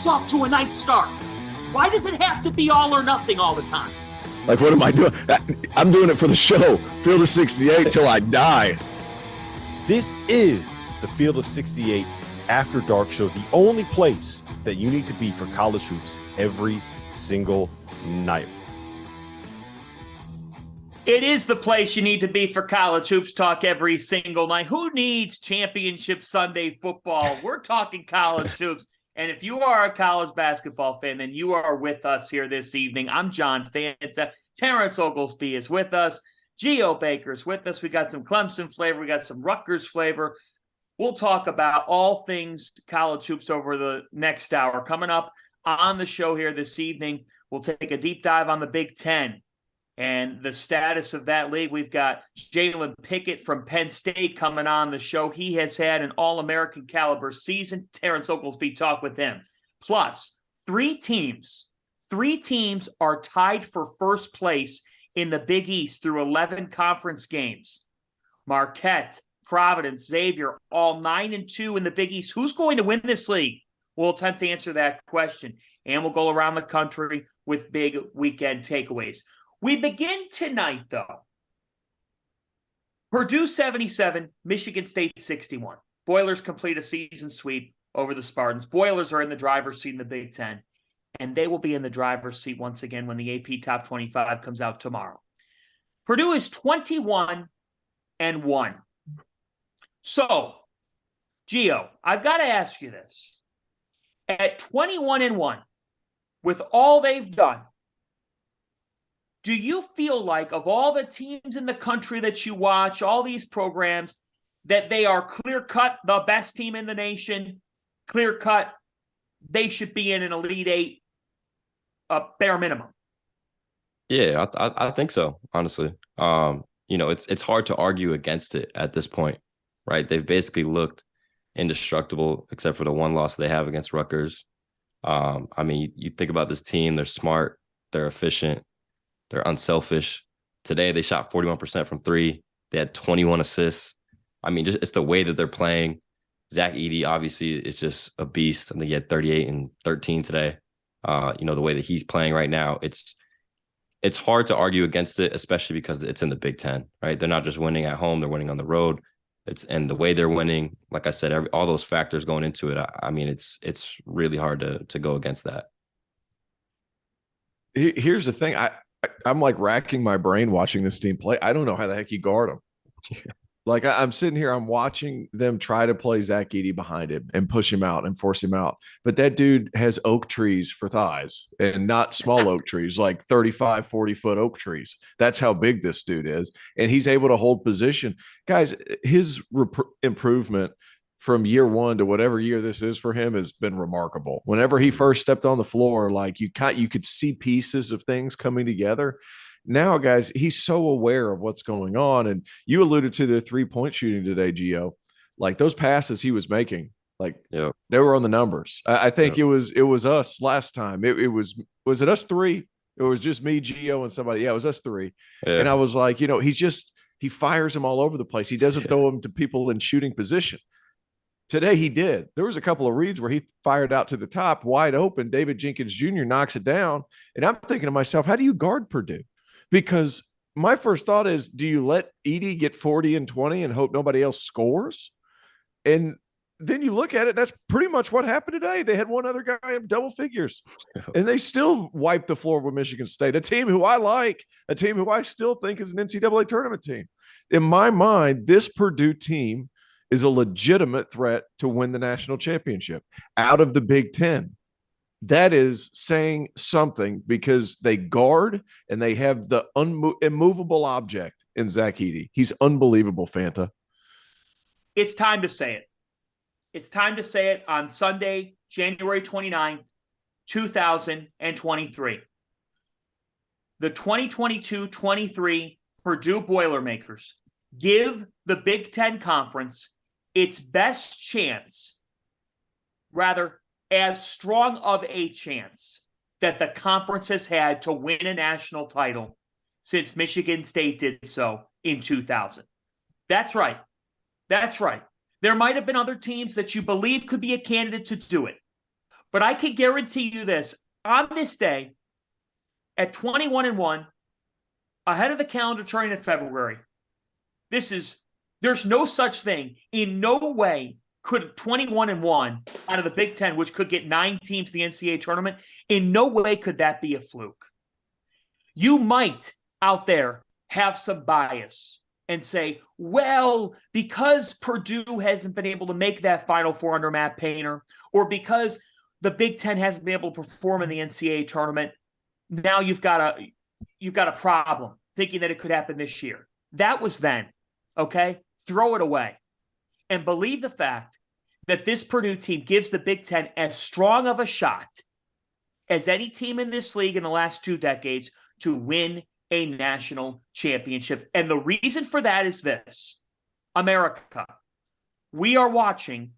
off to a nice start. Why does it have to be all or nothing all the time? Like, what am I doing? I'm doing it for the show. Field of 68 till I die. This is the Field of 68 After Dark Show, the only place that you need to be for college hoops every single night. It is the place you need to be for college hoops talk every single night. Who needs championship Sunday football? We're talking college hoops. And if you are a college basketball fan, then you are with us here this evening. I'm John Fanta. Terrence Oglesby is with us. Geo Baker is with us. We got some Clemson flavor. We got some Rutgers flavor. We'll talk about all things college hoops over the next hour. Coming up on the show here this evening, we'll take a deep dive on the Big Ten and the status of that league. We've got Jalen Pickett from Penn State coming on the show. He has had an All-American caliber season. Terrence Oglesby talked with him. Plus, three teams are tied for first place in the Big East through 11 conference games. Marquette, Providence, Xavier, all 9-2 in the Big East. Who's going to win this league? We'll attempt to answer that question, and we'll go around the country with big weekend takeaways. We begin tonight, though. Purdue 77, Michigan State 61. Boilers complete a season sweep over the Spartans. Boilers are in the driver's seat in the Big Ten, and they will be in the driver's seat once again when the AP Top 25 comes out tomorrow. Purdue is 21-1. So, Gio, I've got to ask you this. At 21-1, with all they've done, do you feel like of all the teams in the country that you watch, all these programs, that they are clear-cut the best team in the nation, clear-cut they should be in an Elite Eight, bare minimum? Yeah, I think so, honestly. It's hard to argue against it at this point, right? They've basically looked indestructible except for the one loss they have against Rutgers. You think about this team, they're smart, they're efficient, they're unselfish. Today, they shot 41% from three. They had 21 assists. It's the way that they're playing. Zach Edey, obviously, is just a beast. I think he had 38 and 13 today. The way that he's playing right now, it's hard to argue against it, especially because it's in the Big Ten, right? They're not just winning at home, they're winning on the road. And the way they're winning, like I said, all those factors going into it, it's really hard to go against that. Here's the thing. I'm like racking my brain watching this team play. I don't know how the heck you guard them. Like I'm sitting here, I'm watching them try to play Zach Edey behind him and push him out and force him out. But that dude has oak trees for thighs and not small oak trees, like 35, 40-foot oak trees. That's how big this dude is. And he's able to hold position. Guys, his improvement from year one to whatever year this is for him has been remarkable. Whenever he first stepped on the floor, like you could see pieces of things coming together. Now, guys, he's so aware of what's going on. And you alluded to the 3-point shooting today, Gio. Like those passes he was making, like they were on the numbers. I think it was us last time. Was it us three? It was just me, Gio, and somebody. Yeah, it was us three. Yeah. And I was like, he fires them all over the place. He doesn't throw them to people in shooting position. Today he did. There was a couple of reads where he fired out to the top, wide open. David Jenkins Jr. knocks it down. And I'm thinking to myself, how do you guard Purdue? Because my first thought is, do you let Edey get 40 and 20 and hope nobody else scores? And then you look at it, that's pretty much what happened today. They had one other guy in double figures, and they still wiped the floor with Michigan State, a team who I like, a team who I still think is an NCAA tournament team. In my mind, this Purdue team is a legitimate threat to win the national championship out of the Big Ten. That is saying something because they guard and they have the immovable object in Zach Edey. He's unbelievable, Fanta. It's time to say it. It's time to say it on Sunday, January 29th, 2023. The 2022-23 Purdue Boilermakers give the Big Ten Conference its best chance, rather, as strong of a chance that the conference has had to win a national title since Michigan State did so in 2000. That's right. That's right. There might have been other teams that you believe could be a candidate to do it. But I can guarantee you this. On this day, at 21-1, ahead of the calendar turning in February, there's no such thing. In no way could 21-1 out of the Big Ten, which could get 9 teams to the NCAA tournament, in no way could that be a fluke. You might out there have some bias and say, well, because Purdue hasn't been able to make that Final Four under Matt Painter, or because the Big Ten hasn't been able to perform in the NCAA tournament, now you've got a problem thinking that it could happen this year. That was then, okay? Throw it away and believe the fact that this Purdue team gives the Big Ten as strong of a shot as any team in this league in the last 2 decades to win a national championship. And the reason for that is this: America, we are watching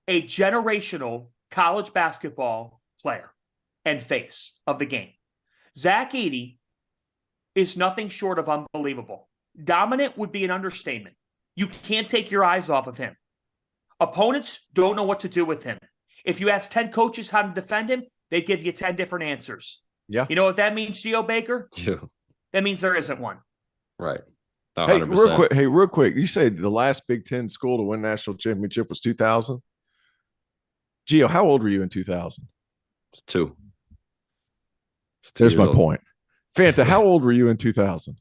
a generational college basketball player and face of the game. Zach Edey is nothing short of unbelievable. Dominant would be an understatement. You can't take your eyes off of him. Opponents don't know what to do with him. If you ask 10 coaches how to defend him, they give you 10 different answers. Yeah. You know what that means, Geo Baker? Yeah. That means there isn't one. Right. Hey, 100%. real quick. You say the last Big Ten school to win national championship was 2000? Gio, how old were you in 2000? It's 2. There's my point. Fanta, how old were you in 2000?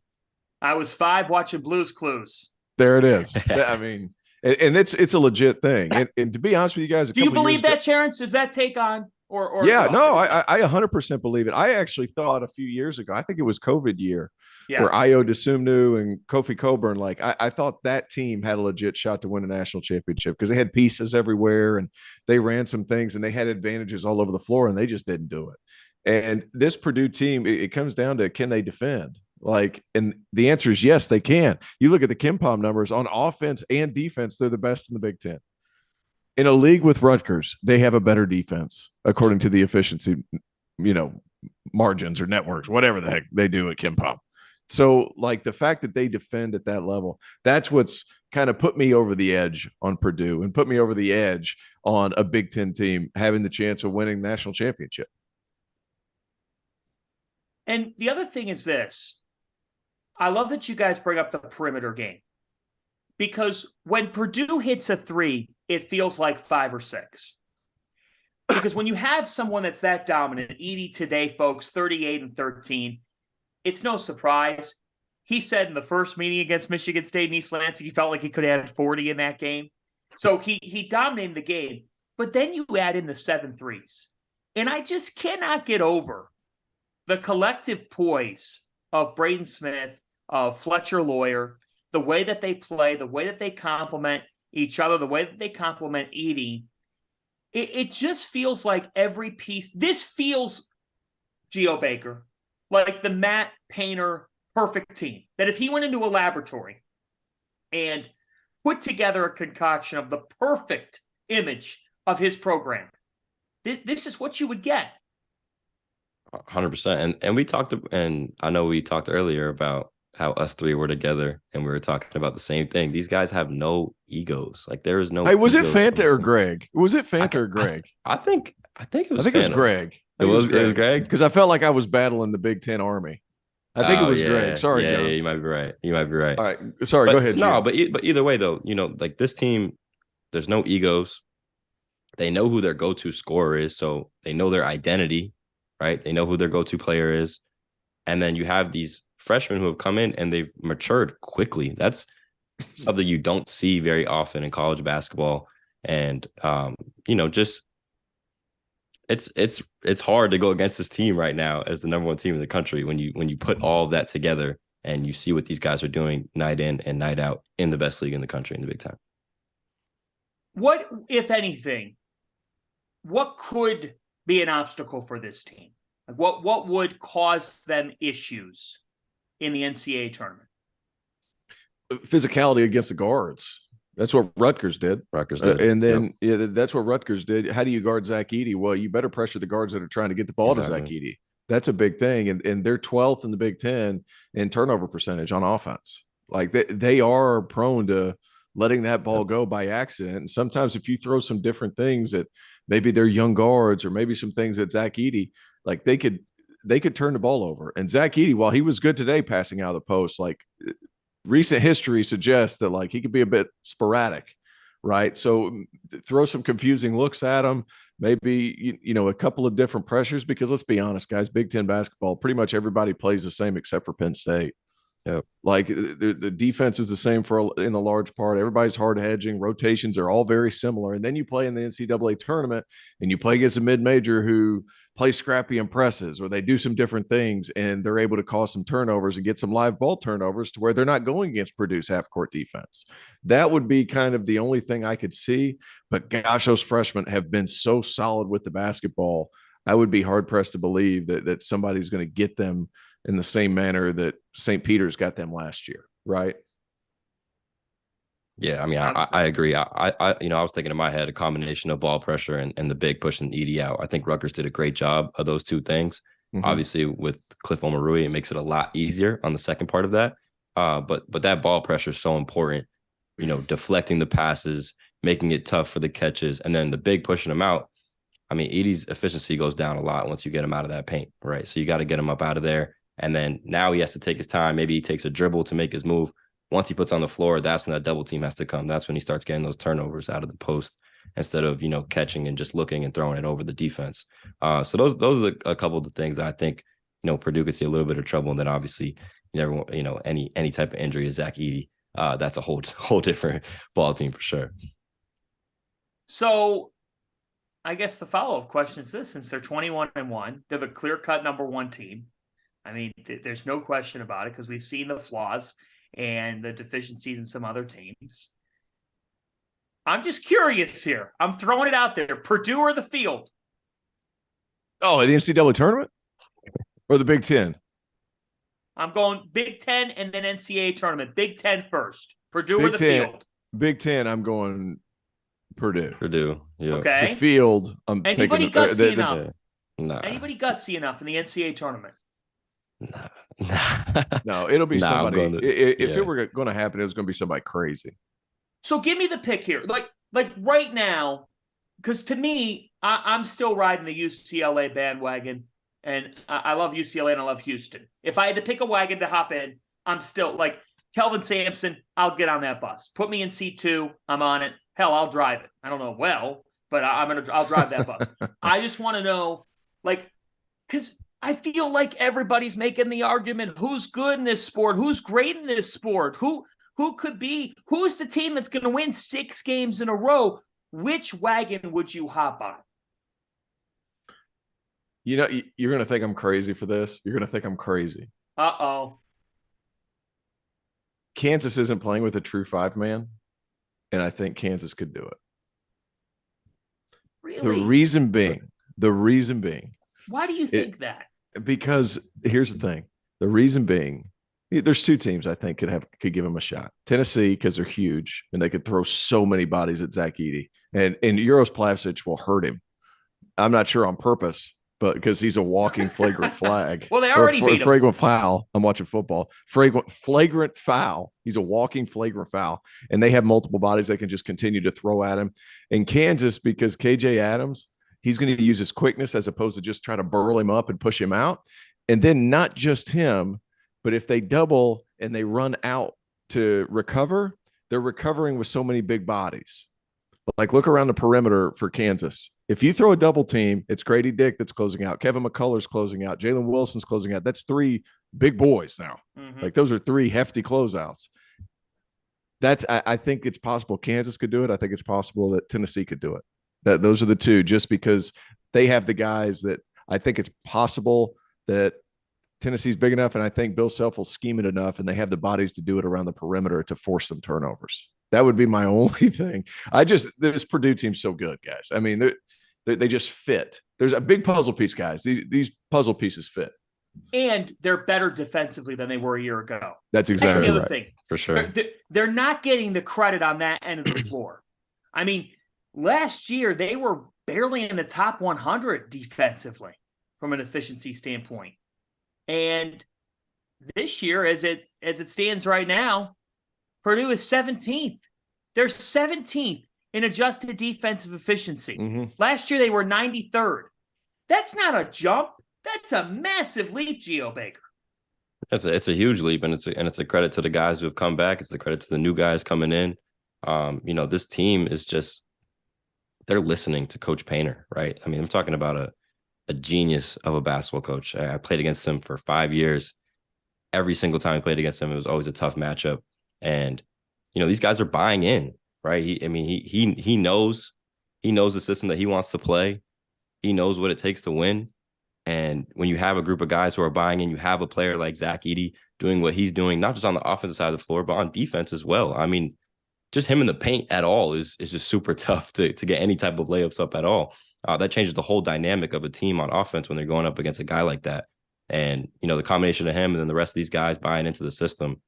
I was 5 watching Blue's Clues. There it is. I mean, and it's a legit thing. And to be honest with you guys, do you believe that, Terrence? Does that take on? Or yeah, no, I 100% believe it. I actually thought a few years ago, I think it was COVID year, where Io DeSumnu and Kofi Coburn, like I thought that team had a legit shot to win a national championship because they had pieces everywhere and they ran some things and they had advantages all over the floor and they just didn't do it. And this Purdue team, it comes down to, can they defend? Like, and the answer is yes, they can. You look at the KenPom numbers on offense and defense, they're the best in the Big Ten. In a league with Rutgers, they have a better defense, according to the efficiency, margins or networks, whatever the heck they do at KenPom. So, like, the fact that they defend at that level, that's what's kind of put me over the edge on Purdue and put me over the edge on a Big Ten team having the chance of winning the national championship. And the other thing is this. I love that you guys bring up the perimeter game, because when Purdue hits a 3, it feels like 5 or 6. Because when you have someone that's that dominant, Edey today, folks, 38-13, it's no surprise. He said in the first meeting against Michigan State and East Lansing, he felt like he could have had 40 in that game. So he dominated the game. But then you add in the 7 threes. And I just cannot get over the collective poise of Braden Smith, of Fletcher Lawyer, the way that they play, the way that they complement each other, the way that they complement Edey. It just feels like every piece. This feels, Geo Baker, like the Matt Painter perfect team. That if he went into a laboratory and put together a concoction of the perfect image of his program, this is what you would get. 100%. And we talked, and I know we talked earlier about how us 3 were together and we were talking about the same thing. These guys have no egos. Like, there is no. Hey, was it Fanta or Greg? Was it Fanta or Greg? I think it was. I think it was Greg. It was Greg, because I felt like I was battling the Big Ten Army. I think it was Greg. Sorry, John. Yeah, you might be right. All right, sorry. Go ahead. No, but either way, though, like this team, there's no egos. They know who their go-to scorer is, so they know their identity, right? They know who their go-to player is, and then you have these freshmen who have come in and they've matured quickly. That's something you don't see very often in college basketball. And just it's hard to go against this team right now as the number 1 team in the country when you put all of that together and you see what these guys are doing night in and night out in the best league in the country, in the Big Ten. What, if anything, what could be an obstacle for this team? Like what would cause them issues in the NCAA tournament? Physicality against the guards. That's what Rutgers did. And then that's what Rutgers did. How do you guard Zach Edey? Well, you better pressure the guards that are trying to get the ball to Zach Edey. That's a big thing. And they're 12th in the Big Ten in turnover percentage on offense. Like they are prone to letting that ball go by accident. And sometimes if you throw some different things that maybe they're young guards, or maybe some things that Zach Edey, like they could turn the ball over. And Zach Edey, while he was good today passing out of the post, like recent history suggests that like he could be a bit sporadic, right? So throw some confusing looks at him, maybe, a couple of different pressures, because let's be honest, guys, Big Ten basketball, pretty much everybody plays the same except for Penn State. Yep. Like the defense is the same in the large part. Everybody's hard hedging. Rotations are all very similar. And then you play in the NCAA tournament and you play against a mid-major who plays scrappy and presses, or they do some different things and they're able to cause some turnovers and get some live ball turnovers to where they're not going against Purdue's half-court defense. That would be kind of the only thing I could see. But gosh, those freshmen have been so solid with the basketball. I would be hard-pressed to believe that somebody's going to get them in the same manner that St. Peter's got them last year, right? Yeah, I mean, I agree. I was thinking in my head a combination of ball pressure and the big pushing Edey out. I think Rutgers did a great job of those two things. Mm-hmm. Obviously, with Cliff Omarui, it makes it a lot easier on the second part of that. But that ball pressure is so important. Deflecting the passes, making it tough for the catches, and then the big pushing them out. I mean, Edey's efficiency goes down a lot once you get him out of that paint, right? So you got to get him up out of there. And then now he has to take his time. Maybe he takes a dribble to make his move. Once he puts on the floor, that's when that double team has to come. That's when he starts getting those turnovers out of the post instead of, catching and just looking and throwing it over the defense. So those are a couple of the things that I think, Purdue could see a little bit of trouble. And then obviously, any type of injury to Zach Edey, that's a whole different ball team for sure. So I guess the follow-up question is this: since they're 21-1, they're the clear-cut number one team. I mean, there's no question about it because we've seen the flaws and the deficiencies in some other teams. I'm just curious here. I'm throwing it out there. Purdue or the field? Oh, the NCAA tournament or the Big Ten? I'm going Big Ten and then NCAA tournament. Big Ten first. Purdue Big or the Ten, field? Big Ten, I'm going Purdue. Purdue, yeah. Okay. The field, I'm Anybody taking gutsy enough? Nah. Anybody gutsy enough in the NCAA tournament? Nah. No, it'll be somebody. If it were going to happen, it was going to be somebody crazy. So give me the pick here. Like right now, because to me, I'm still riding the UCLA bandwagon, and I love UCLA and I love Houston. If I had to pick a wagon to hop in, I'm still like Kelvin Sampson. I'll get on that bus. Put me in seat 2. I'm on it. Hell, I'll drive it. I don't know but I'll drive that bus. I just want to know, because I feel like everybody's making the argument: who's good in this sport, who's great in this sport, who's the team that's going to win 6 games in a row. Which wagon would you hop on? You're going to think I'm crazy for this. You're going to think I'm crazy. Uh-oh. Kansas isn't playing with a true 5-man, and I think Kansas could do it. Really? The reason being. Why do you think that? Because here's the thing. The reason being, there's 2 teams I think could give him a shot. Tennessee, because they're huge and they could throw so many bodies at Zach Edey, and Uros Plavsic will hurt him. I'm not sure on purpose, but because he's a walking flagrant flag. Well, they already beat him. Flagrant foul. I'm watching football. Flagrant foul. He's a walking flagrant foul, and they have multiple bodies they can just continue to throw at him. In Kansas, because KJ Adams, he's going to use his quickness as opposed to just try to burl him up and push him out. And then not just him, but if they double and they run out to recover, they're recovering with so many big bodies. Like, look around the perimeter for Kansas. If you throw a double team, it's Grady Dick that's closing out. Kevin McCullough's closing out. Jalen Wilson's closing out. That's 3 big boys now. Mm-hmm. Like, those are 3 hefty closeouts. I think it's possible Kansas could do it. I think it's possible that Tennessee could do it. Those are the 2, just because they have the guys that I think it's possible that Tennessee's big enough, and I think Bill Self will scheme it enough, and they have the bodies to do it around the perimeter to force some turnovers. That would be my only thing. This Purdue team's so good, guys. I mean, they just fit. There's a big puzzle piece, guys. These puzzle pieces fit. And they're better defensively than they were a year ago. That's exactly the other right. thing. For sure. They're not getting the credit on that end of the floor. I mean, last year they were barely in the top 100 defensively from an efficiency standpoint. And this year, as it stands right now, Purdue is 17th. They're 17th in adjusted defensive efficiency. Mm-hmm. Last year, they were 93rd. That's not a jump. That's a massive leap, Geo Baker. It's a huge leap, and it's a credit to the guys who have come back. It's a credit to the new guys coming in. This team is just, they're listening to Coach Painter, right? I mean, I'm talking about a genius of a basketball coach. I played against him for 5 years. Every single time I played against him, it was always a tough matchup. And, these guys are buying in, right? He knows the system that he wants to play. He knows what it takes to win. And when you have a group of guys who are buying in, you have a player like Zach Edey doing what he's doing, not just on the offensive side of the floor, but on defense as well. I mean, just him in the paint at all is just super tough to get any type of layups up at all. That changes the whole dynamic of a team on offense when they're going up against a guy like that. And, the combination of him and then the rest of these guys buying into the system,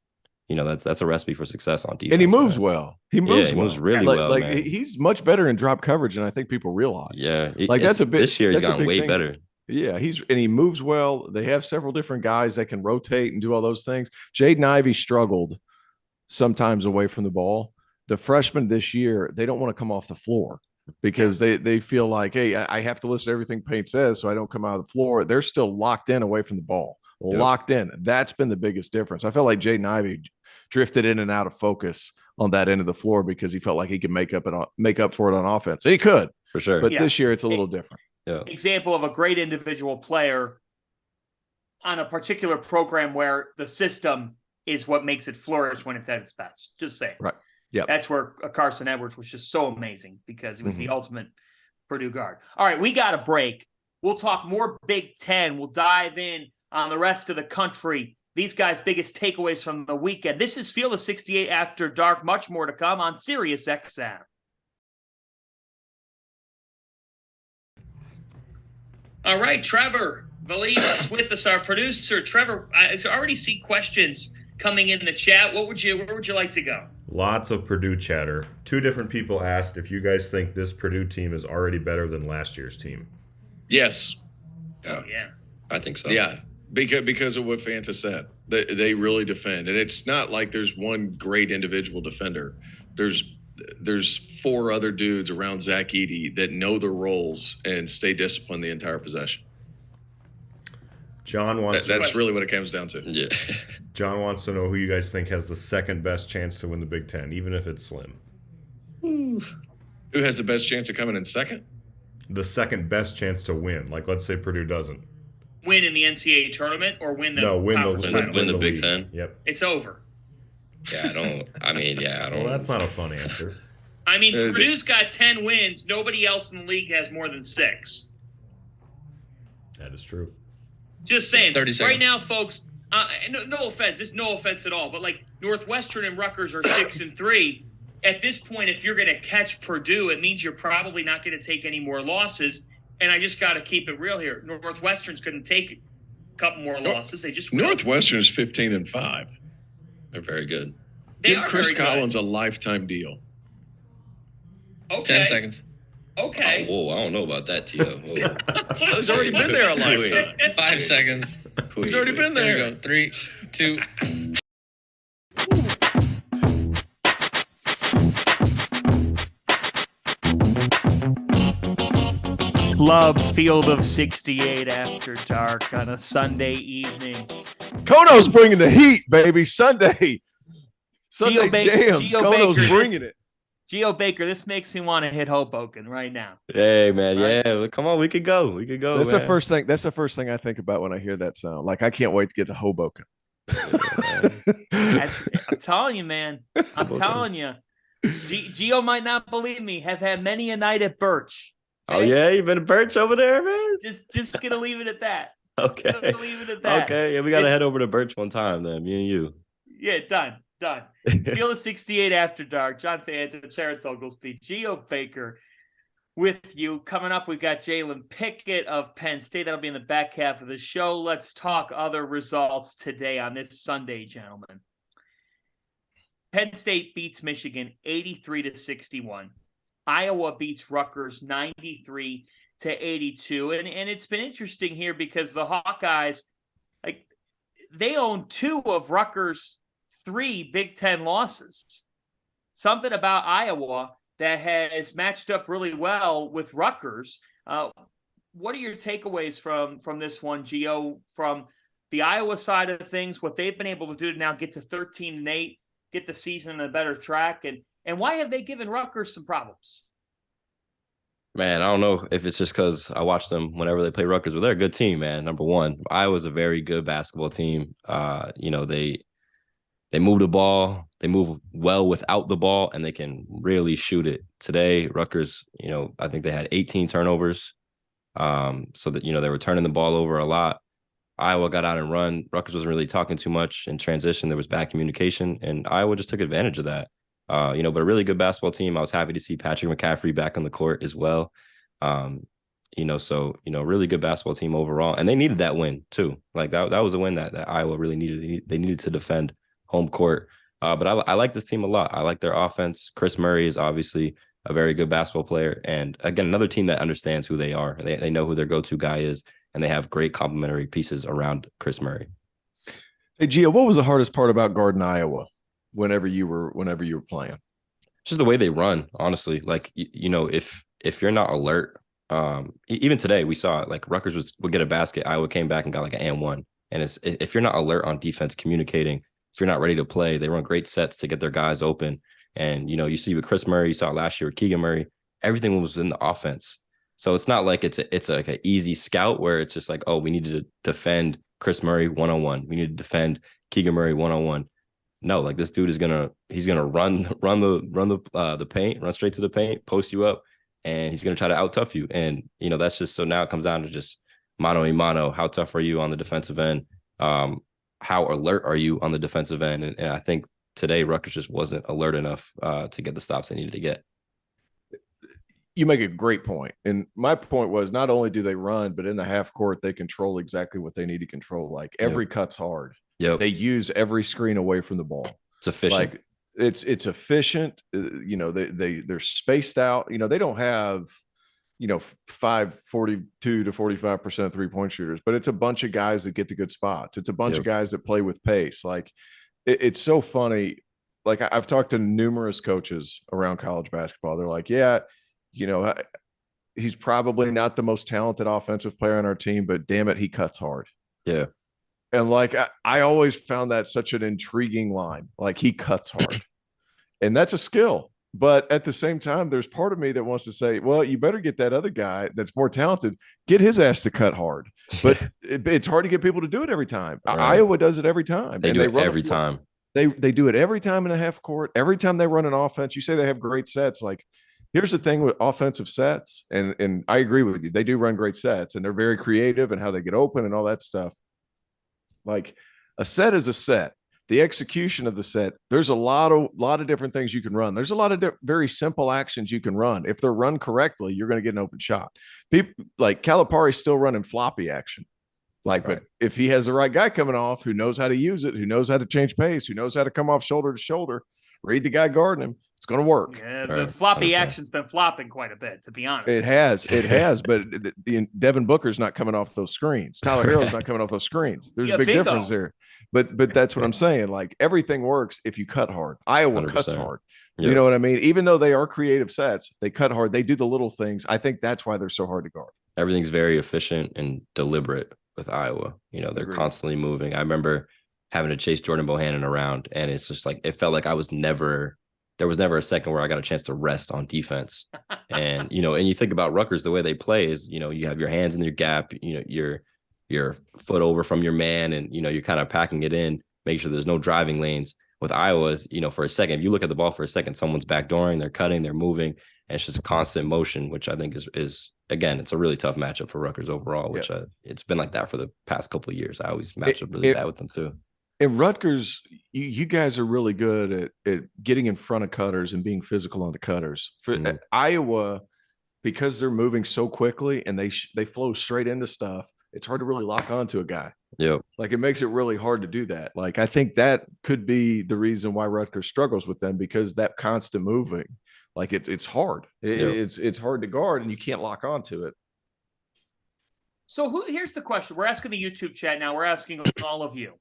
that's a recipe for success on defense. And he moves well. He moves really well. Like, man. he's much better in drop coverage than I think people realize. Yeah. That's a bit. This year he's gotten way better. Yeah, he moves well. They have several different guys that can rotate and do all those things. Jaden Ivey struggled sometimes away from the ball. The freshmen this year, they don't want to come off the floor because they feel like, hey, I have to listen to everything Paint says so I don't come out of the floor. They're still locked in away from the ball. Locked in. That's been the biggest difference. I felt like Jaden Ivey drifted in and out of focus on that end of the floor because he felt like he could make up for it on offense. He could. For sure. But this year it's a little different. Yeah. Example of a great individual player on a particular program where the system is what makes it flourish when it's at its best. Just saying. Right. Yeah. That's where Carson Edwards was just so amazing because he was the ultimate Purdue guard. All right, we got a break. We'll talk more Big Ten. We'll dive in on the rest of the country. These guys' biggest takeaways from the weekend. This is Field of 68 After Dark. Much more to come on Sirius XM. All right, Trevor Valise is with us, our producer. Trevor, I already see questions coming in the chat. Where would you like to go? Lots of Purdue chatter. 2 different people asked if you guys think this Purdue team is already better than last year's team. Yes. Oh, yeah. I think so. Yeah, because of what Fanta said. They really defend. And it's not like there's one great individual defender. There's 4 other dudes around Zach Edey that know their roles and stay disciplined the entire possession. John wants that's really what it comes down to. Yeah. John wants to know who you guys think has the second best chance to win the Big Ten, even if it's slim. Who has the best chance of coming in second? The second best chance to win. Like, let's say Purdue doesn't. Win in the NCAA tournament or win the conference title? Win the Big league. Ten. Yep. It's over. Yeah, I don't. Well, that's not a fun answer. I mean, Purdue's got 10 wins. Nobody else in the league has more than 6. That is true. Just saying. 30 seconds. Right now, folks, no offense. There's no offense at all. But, like, Northwestern and Rutgers are 6-3. At this point, if you're going to catch Purdue, it means you're probably not going to take any more losses. And I just got to keep it real here. Northwestern's couldn't take a couple more losses. They just Northwestern's 15-5. They're very good. Give Chris Collins a lifetime deal. Okay. 10 seconds. Okay. Oh, whoa, I don't know about that, Tio. He's already been there a lifetime. 5 seconds. He's already been there. There we go. 3, 2. Club Field of 68 After Dark on a Sunday evening. Kono's bringing the heat, baby. Sunday jams. Geo Kono's Baker, bringing it. Geo Baker, this makes me want to hit Hoboken right now. Hey, man. Right. Yeah. Come on. We could go. That's man. the first thing. That's the first thing I think about when I hear that sound. Like, I can't wait to get to Hoboken. I'm telling you, man. I'm telling you. Geo might not believe me. Have had many a night at Birch. Oh, yeah? You been a Birch over there, man? Just going to leave it at that. Okay. Just gonna leave it at that. Okay. Yeah, we got to head over to Birch one time then, me and you. Yeah, done. Field of 68 After Dark. John Fanta, Terrence Oglesby, Geo Baker with you. Coming up, we got Jalen Pickett of Penn State. That'll be in the back half of the show. Let's talk other results today on this Sunday, gentlemen. Penn State beats Michigan 83-61. Iowa beats Rutgers 93-82. And it's been interesting here because the Hawkeyes, like, they own 2 of Rutgers' 3 Big Ten losses. Something about Iowa that has matched up really well with Rutgers. What are your takeaways from this one, Geo, from the Iowa side of things, what they've been able to do to now get to 13-8, get the season on a better track, and why have they given Rutgers some problems? Man, I don't know if it's just because I watch them whenever they play Rutgers, but they're a good team, man. Number one, Iowa's a very good basketball team. They move the ball, they move well without the ball, and they can really shoot it. Today, Rutgers, I think they had 18 turnovers, so that they were turning the ball over a lot. Iowa got out and run. Rutgers wasn't really talking too much in transition. There was bad communication, and Iowa just took advantage of that. But a really good basketball team. I was happy to see Patrick McCaffrey back on the court as well. Really good basketball team overall. And they needed that win too. Like that was a win that Iowa really needed. They needed to defend home court. But I like this team a lot. I like their offense. Chris Murray is obviously a very good basketball player. And again, another team that understands who they are. They know who their go-to guy is, and they have great complementary pieces around Chris Murray. Hey, Gio, what was the hardest part about guarding Iowa whenever you were playing? Just the way they run, honestly. Like, if you're not alert, even today we saw it. Like Rutgers would get a basket, Iowa came back and got like an and one. And if you're not alert on defense, communicating, if you're not ready to play, they run great sets to get their guys open. And you see with Chris Murray, you saw it last year with Keegan Murray, everything was in the offense. So it's not like it's like an easy scout where it's just like, oh, we need to defend Chris Murray 1-on-1. We need to defend Keegan Murray 1-on-1. No, like this dude he's gonna run the paint, run straight to the paint, post you up, and he's gonna try to out tough you. And that's just, so now it comes down to just mano a mano. How tough are you on the defensive end? How alert are you on the defensive end? And I think today Rutgers just wasn't alert enough to get the stops they needed to get. You make a great point. And my point was, not only do they run, but in the half court, they control exactly what they need to control. Like every cut's hard. Yep. They use every screen away from the ball. It's efficient. Like it's efficient. They're spaced out. They don't have, 42 to 45% 3-point shooters, but it's a bunch of guys that get to good spots. It's a bunch of guys that play with pace. Like it's so funny. Like I've talked to numerous coaches around college basketball. They're like, yeah, he's probably not the most talented offensive player on our team, but damn it, he cuts hard. Yeah. And like, I always found that such an intriguing line. Like he cuts hard, and that's a skill. But at the same time, there's part of me that wants to say, well, you better get that other guy that's more talented, get his ass to cut hard. But it's hard to get people to do it every time. Right. Iowa does it every time. They do it every time. They do it every time in a half court. Every time they run an offense, you say they have great sets. Like, here's the thing with offensive sets, and I agree with you. They do run great sets, and they're very creative in how they get open and all that stuff. Like a set is a set. The execution of the set, there's a lot of different things you can run. There's a lot of very simple actions you can run. If they're run correctly, you're going to get an open shot. People like Calipari's still running floppy action. Like, right. But if he has the right guy coming off who knows how to use it, who knows how to change pace, who knows how to come off shoulder to shoulder, read the guy guarding him, it's going to work. Yeah, the floppy action's been flopping quite a bit, to be honest. It has. But Devin Booker's not coming off those screens. Tyler Herro's not coming off those screens. There's a big difference there. But that's what I'm saying. Like everything works if you cut hard. Iowa 100%. Cuts hard. Yep. You know what I mean? Even though they are creative sets, they cut hard. They do the little things. I think that's why they're so hard to guard. Everything's very efficient and deliberate with Iowa. They're Agreed. Constantly moving. I remember having to chase Jordan Bohannon around, and it's just like it felt like there was never a second where I got a chance to rest on defense. And and you think about Rutgers, the way they play is you have your hands in your gap, your foot over from your man, and you're kind of packing it in, make sure there's no driving lanes. With Iowa's, for a second, if you look at the ball for a second, someone's backdooring, they're cutting, they're moving, and it's just constant motion, which I think is again, it's a really tough matchup for Rutgers overall, which it's been like that for the past couple of years. I always match up really bad with them too. In Rutgers, you guys are really good at getting in front of cutters and being physical on the cutters. For Iowa, because they're moving so quickly and they flow straight into stuff, it's hard to really lock onto a guy. Yeah, like it makes it really hard to do that. Like I think that could be the reason why Rutgers struggles with them, because that constant moving, like it's hard. It's hard to guard, and you can't lock onto it. So here's the question: we're asking the YouTube chat now. We're asking all of you.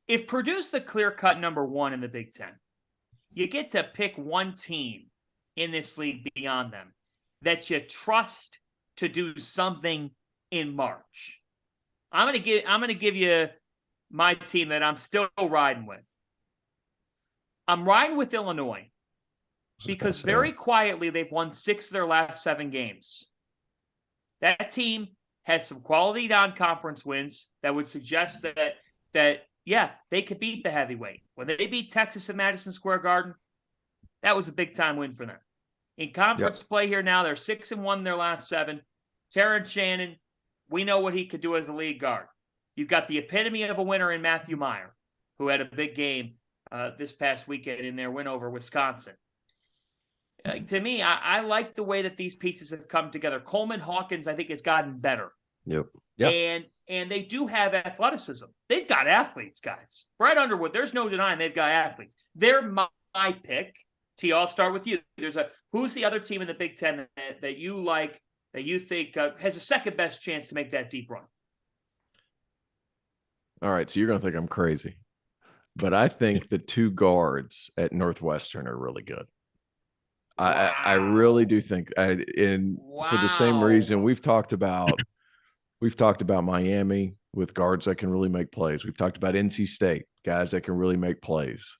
If Purdue's the clear-cut number one in the Big Ten, you get to pick one team in this league beyond them that you trust to do something in March. I'm gonna give you my team that I'm still riding with. I'm riding with Illinois because very quietly they've won 6 of their last 7 games. That team has some quality non-conference wins that would suggest that yeah, they could beat the heavyweight. When they beat Texas at Madison Square Garden, that was a big-time win for them. In conference play here now, they're 6-1 in their last 7. Terrence Shannon, we know what he could do as a lead guard. You've got the epitome of a winner in Matthew Meyer, who had a big game this past weekend in their win over Wisconsin. To me, I like the way that these pieces have come together. Coleman Hawkins, I think, has gotten better. Yep. And they do have athleticism. They've got athletes, guys. Brett Underwood, there's no denying they've got athletes. They're my pick. T, I'll start with you. Who's the other team in the Big Ten that you like, that you think has a second best chance to make that deep run? All right, so you're going to think I'm crazy, but I think the 2 guards at Northwestern are really good. Wow. I really do think, for the same reason we've talked about Miami with guards that can really make plays. We've talked about NC State, guys that can really make plays.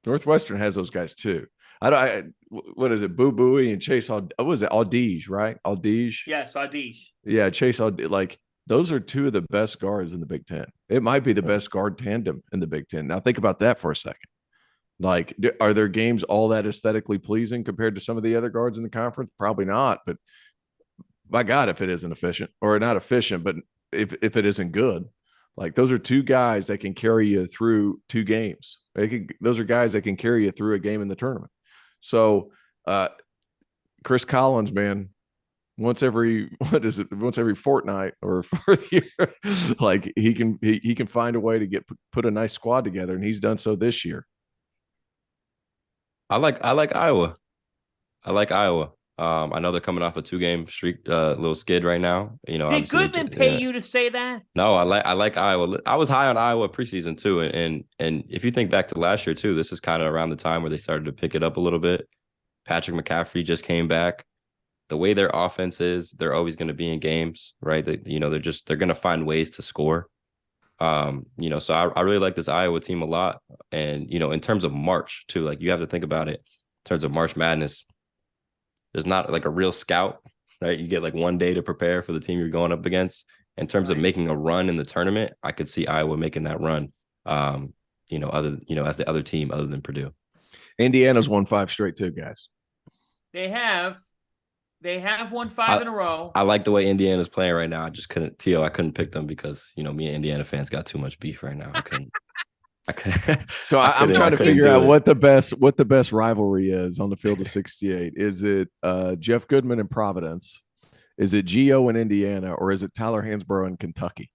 Northwestern has those guys too. What is it? Boo Booey and Chase. What was it? Audige, right? Audige. Yes, Audige. Yeah, Chase. Like those are 2 of the best guards in the Big Ten. It might be the best guard tandem in the Big Ten. Now think about that for a second. Like, are their games all that aesthetically pleasing compared to some of the other guards in the conference? Probably not. But by God, if it isn't efficient, or not efficient, but if it isn't good. Like those are 2 guys that can carry you through 2 games. Those are guys that can carry you through a game in the tournament. So Chris Collins, man, once every fortnight or 4th year, like he can find a way to put a nice squad together, and he's done so this year. I like Iowa. I know they're coming off a 2-game streak, little skid right now. Did Goodman pay you to say that? No, I like Iowa. I was high on Iowa preseason too, and if you think back to last year too, this is kind of around the time where they started to pick it up a little bit. Patrick McCaffrey just came back. The way their offense is, they're always going to be in games, right? They're going to find ways to score. So I really like this Iowa team a lot, and in terms of March too, like you have to think about it in terms of March Madness. There's not like a real scout, right? You get like 1 day to prepare for the team you're going up against. In terms of making a run in the tournament, I could see Iowa making that run. As the other team other than Purdue. Indiana's won 5 straight too, guys. They have won 5 in a row. I like the way Indiana's playing right now. I just couldn't pick them because me and Indiana fans got too much beef right now. I couldn't. So I'm trying to figure out what the best rivalry is on the field of 68. Is it Jeff Goodman in Providence? Is it Geo in Indiana, or is it Tyler Hansbrough in Kentucky?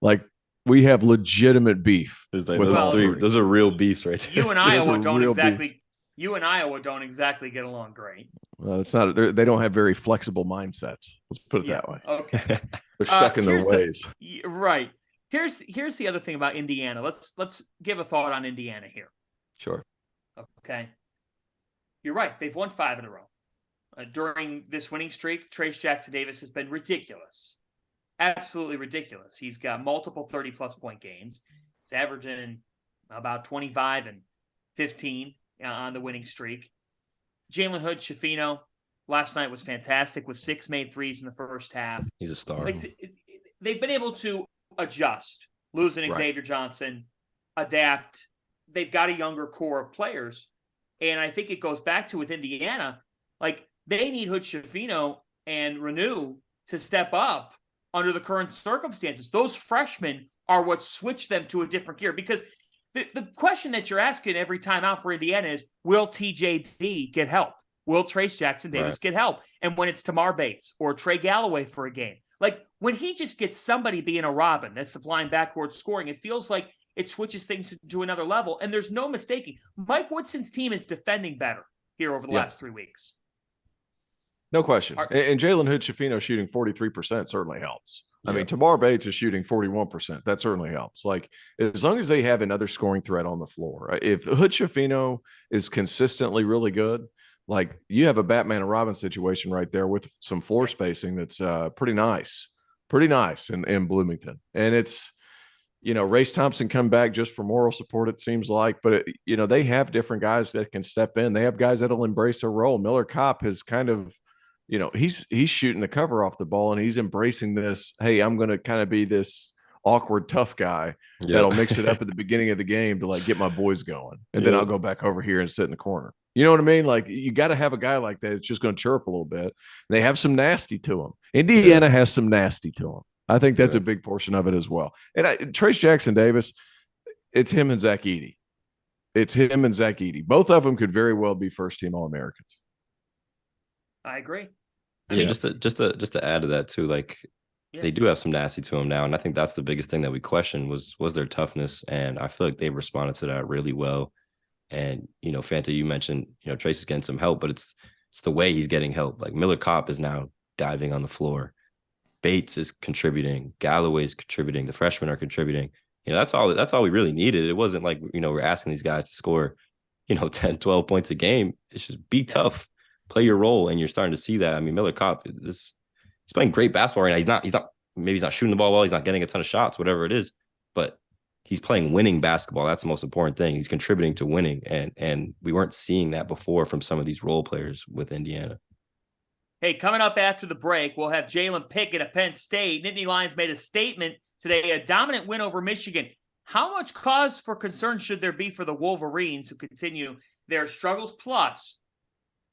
Like we have legitimate beef. Those are real beefs right there. You and Iowa don't exactly. You and Iowa don't exactly get along great. Well, it's not. They don't have very flexible mindsets. Let's put it that way. Okay, they're stuck in their ways. Right. Here's the other thing about Indiana. Let's give a thought on Indiana here. Sure. Okay. You're right. They've won 5 in a row. During this winning streak, Trace Jackson-Davis has been ridiculous. Absolutely ridiculous. He's got multiple 30-plus point games. He's averaging about 25 and 15 on the winning streak. Jalen Hood-Schifino last night was fantastic with 6 made threes in the first half. He's a star. They've been able to adjust, losing Xavier Johnson, adapt. They've got a younger core of players. And I think it goes back to with Indiana, like they need Hood-Schifino and Renew to step up under the current circumstances. Those freshmen are what switch them to a different gear, because the question that you're asking every time out for Indiana is, will TJD get help? Will Trace Jackson-Davis get help? And when it's Tamar Bates or Trey Galloway for a game, like when he just gets somebody being a Robin that's supplying backcourt scoring, it feels like it switches things to another level. And there's no mistaking. Mike Woodson's team is defending better here over the last 3 weeks. No question. And Jalen Hood-Schifino shooting 43% certainly helps. I mean, Tamar Bates is shooting 41%. That certainly helps. Like, as long as they have another scoring threat on the floor, if Hood-Schifino is consistently really good, like, you have a Batman and Robin situation right there with some floor spacing that's pretty nice in Bloomington. And it's, Race Thompson come back just for moral support, it seems like, but they have different guys that can step in. They have guys that'll embrace a role. Miller Kopp has kind of, he's shooting the cover off the ball, and he's embracing this. Hey, I'm going to kind of be this awkward, tough guy that'll mix it up at the beginning of the game to, like, get my boys going. And then I'll go back over here and sit in the corner. You know what I mean? Like, you got to have a guy like that that's just going to chirp a little bit. They have some nasty to him. Indiana has some nasty to him. I think that's a big portion of it as well. And Trace Jackson-Davis, it's him and Zach Edey. Both of them could very well be first-team All-Americans. I agree. Just to add to that too, like, they do have some nasty to them now, and I think that's the biggest thing that we questioned was their toughness, and I feel like they responded to that really well. And Fanta, you mentioned Trace is getting some help, but it's the way he's getting help. Like, Miller Kopp is now diving on the floor. Bates is contributing. Galloway's contributing. The freshmen are contributing. That's all we really needed. It wasn't like, we're asking these guys to score, 10, 12 points a game. It's just be tough, play your role. And you're starting to see that. I mean, Miller Kopp, he's playing great basketball right now. Maybe he's not shooting the ball well. He's not getting a ton of shots, whatever it is, but he's playing winning basketball. That's the most important thing. He's contributing to winning. And we weren't seeing that before from some of these role players with Indiana. Hey, coming up after the break, we'll have Jalen Pickett at Penn State. Nittany Lions made a statement today, a dominant win over Michigan. How much cause for concern should there be for the Wolverines, who continue their struggles? Plus,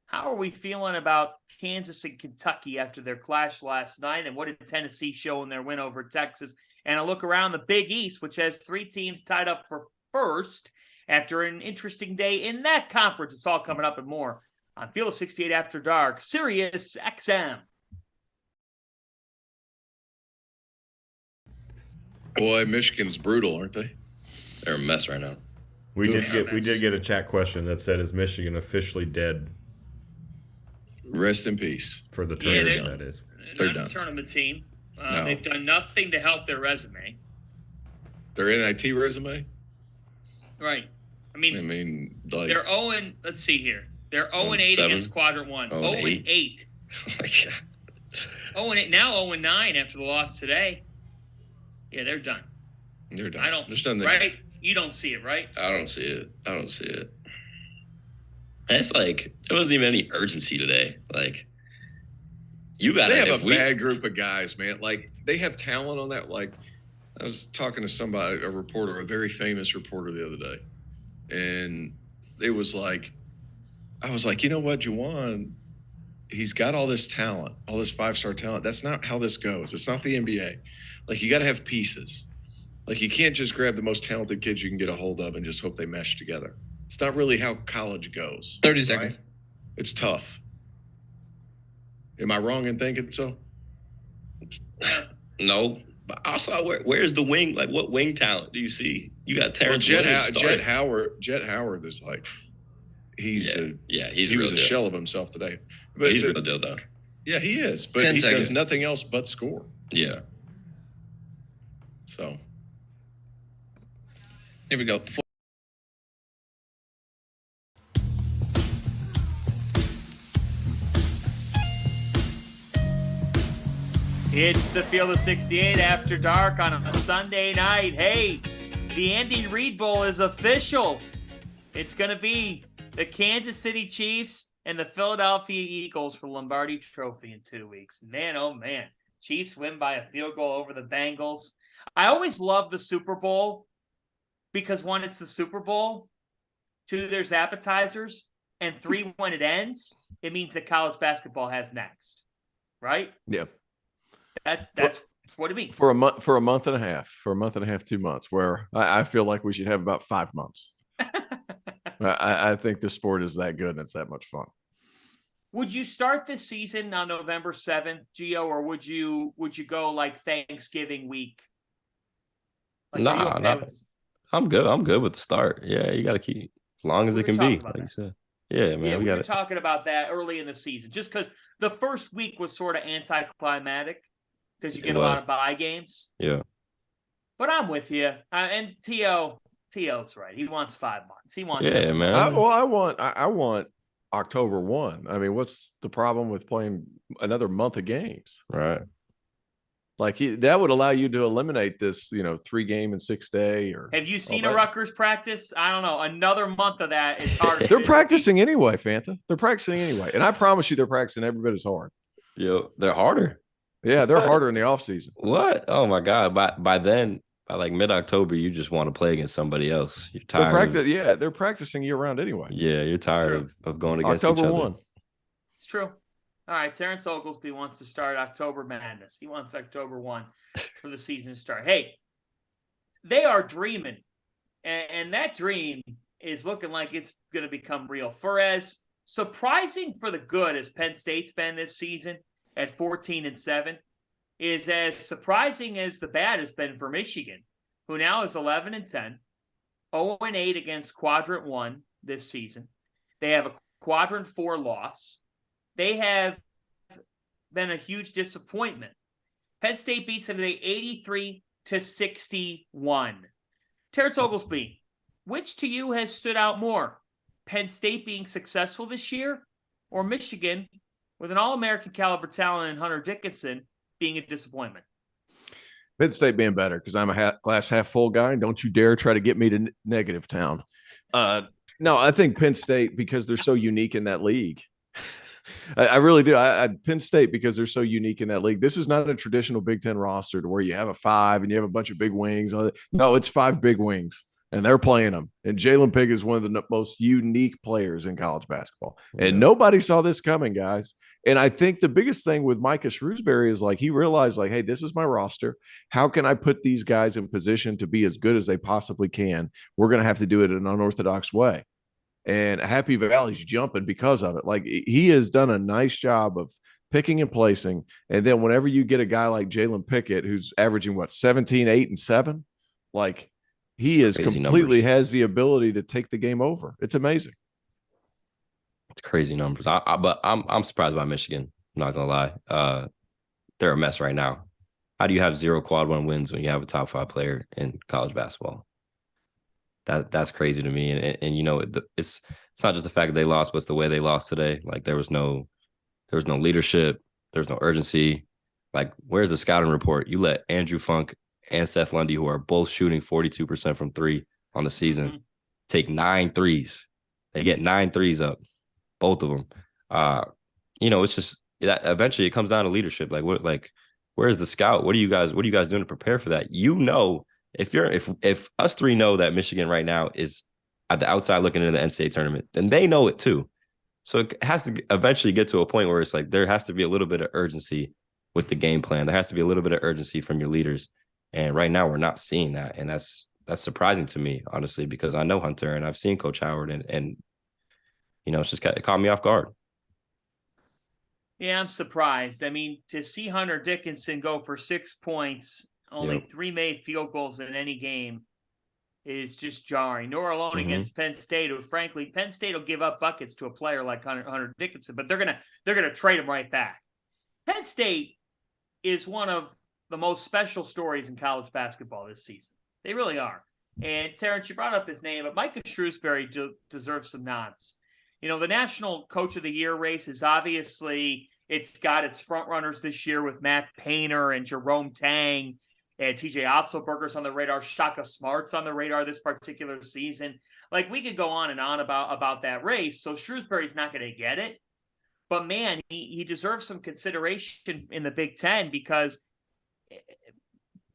how are we feeling about Kansas and Kentucky after their clash last night? And what did Tennessee show in their win over Texas? And a look around the Big East, which has 3 teams tied up for first after an interesting day in that conference. It's all coming up and more on Field of 68 After Dark, Sirius XM. Boy, Michigan's brutal, aren't they? They're a mess right now. We did get a chat question that said, "Is Michigan officially dead?" Rest in peace For the tournament, that is. They're Not done. a tournament team. No. They've done nothing to help their resume. Their NIT resume. Right. I mean, like, they're 0. Let's see here. They're 0-8 against Quadrant 1. 0-8. Oh my God. 0-8. Now 0-9 after the loss today. Yeah, they're done. They're done. I don't. There's nothing. Right? You don't see it, right? I don't see it. It's like there wasn't even any urgency today. Like, you got. They have a bad group of guys, man. Like, they have talent on that. Like, I was talking to somebody, a reporter, a very famous reporter the other day, and it was like, I was like, you know what, Juwan, he's got all this talent, all this 5-star talent. That's not how this goes. It's not the NBA. Like, you got to have pieces. Like, you can't just grab the most talented kids you can get a hold of and just hope they mesh together. It's not really how college goes. 30 seconds. It's tough. Am I wrong in thinking so? No. But also, where's the wing? Like, what wing talent do you see? You got Terrence Oglesby. Jet Howard is like, he was a shell of himself today. But he's real deal, though. Yeah, he is. But he does nothing else but score. Yeah. So. Here we go. It's the Field of 68 After Dark on a Sunday night. Hey, the Andy Reid Bowl is official. It's going to be the Kansas City Chiefs and the Philadelphia Eagles for Lombardi Trophy in 2 weeks. Man, oh man. Chiefs win by a field goal over the Bengals. I always love the Super Bowl because, 1, it's the Super Bowl. 2, there's appetizers. And 3, when it ends, it means that college basketball has next. Right? Yeah. That's what it means. For a month and a half, 2 months, where I feel like we should have about 5 months. I think the sport is that good and it's that much fun. Would you start this season on November 7th, Geo, or would you go like Thanksgiving week? Like, I'm good. I'm good with the start. Yeah, you got to keep as long as it can be, like you said. Yeah, man. Yeah, we got were it. talking about that early in the season, just because the first week was sort of anticlimactic because you get a lot of bye games. Yeah. But I'm with you. And T.O.'s right. He wants 5 months. He wants Yeah, man. I want October 1. I mean, what's the problem with playing another month of games? Right. Like that would allow you to eliminate this, 3-game and 6-day. Or have you seen a Rutgers practice? I don't know. Another month of that is hard. They're practicing anyway, Fanta. They're practicing anyway, and I promise you, they're practicing every bit as hard. Yo, they're harder. Yeah, they're harder in the offseason. What? Oh my God! By then, by like mid-October, you just want to play against somebody else. You're tired. They're practicing year round anyway. Yeah, you're tired of going against October each other. 1. It's true. All right, Terrence Oglesby wants to start October Madness. He wants October 1 for the season to start. Hey, they are dreaming, and that dream is looking like it's going to become real. For as surprising for the good as Penn State's been this season at 14-7, is as surprising as the bad has been for Michigan, who now is 11-10, 0-8 against Quadrant 1 this season. They have a Quadrant 4 loss. They have been a huge disappointment. Penn State beats them today 83-61. Terrence Oglesby, which to you has stood out more? Penn State being successful this year, or Michigan with an All-American caliber talent in Hunter Dickinson being a disappointment? Penn State being better, because I'm a glass half full guy, and don't you dare try to get me to negative town. No, I think Penn State, because they're so unique in that league. I really do. Penn State, because they're so unique in that league. This is not a traditional Big Ten roster to where you have a 5 and you have a bunch of big wings. No, it's 5 big wings, and they're playing them. And Jalen Pickett is one of the most unique players in college basketball. And nobody saw this coming, guys. And I think the biggest thing with Micah Shrewsbury is he realized hey, this is my roster. How can I put these guys in position to be as good as they possibly can? We're going to have to do it in an unorthodox way. And Happy Valley's jumping because of it. He has done a nice job of picking and placing. And then whenever you get a guy like Jalen Pickett, who's averaging 17, 8, and 7, he is completely has the ability to take the game over. It's amazing. It's crazy numbers. But I'm surprised by Michigan. I'm not gonna lie. They're a mess right now. How do you have 0 quad 1 wins when you have a top 5 player in college basketball? That's crazy to me. And it's not just the fact that they lost, but it's the way they lost today. There was no leadership. There's no urgency. Where's the scouting report? You let Andrew Funk and Seth Lundy, who are both shooting 42% from 3 on the season, take 9 threes. They get 9 threes up, both of them. It's just that eventually it comes down to leadership. Where's the scout? What are you guys doing to prepare for that? If us 3 know that Michigan right now is at the outside looking into the NCAA tournament, then they know it too. So it has to eventually get to a point where it's there has to be a little bit of urgency with the game plan. There has to be a little bit of urgency from your leaders. And right now we're not seeing that. And that's surprising to me, honestly, because I know Hunter and I've seen Coach Howard and it's just it caught me off guard. Yeah, I'm surprised. I mean, to see Hunter Dickinson go for 6 points, only 3 made field goals in any game, is just jarring. Nor alone against Penn State, who frankly, Penn State will give up buckets to a player like Hunter Dickinson, but they're gonna trade him right back. Penn State is one of the most special stories in college basketball this season. They really are. And Terrence, you brought up his name, but Micah Shrewsbury deserves some nods. The National Coach of the Year race is obviously, it's got its front runners this year with Matt Painter and Jerome Tang and TJ Otzelberger's on the radar. Shaka Smart's on the radar this particular season. We could go on and on about that race. So Shrewsbury's not going to get it. But man, he deserves some consideration in the Big Ten, because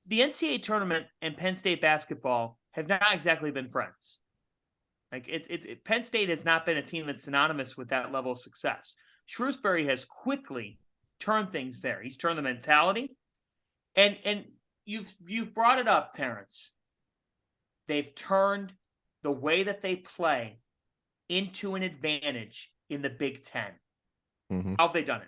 the NCAA tournament and Penn State basketball have not exactly been friends. Penn State has not been a team that's synonymous with that level of success. Shrewsbury has quickly turned things there. He's turned the mentality, and you've brought it up, Terrence. They've turned the way that they play into an advantage in the Big Ten. How have they done it?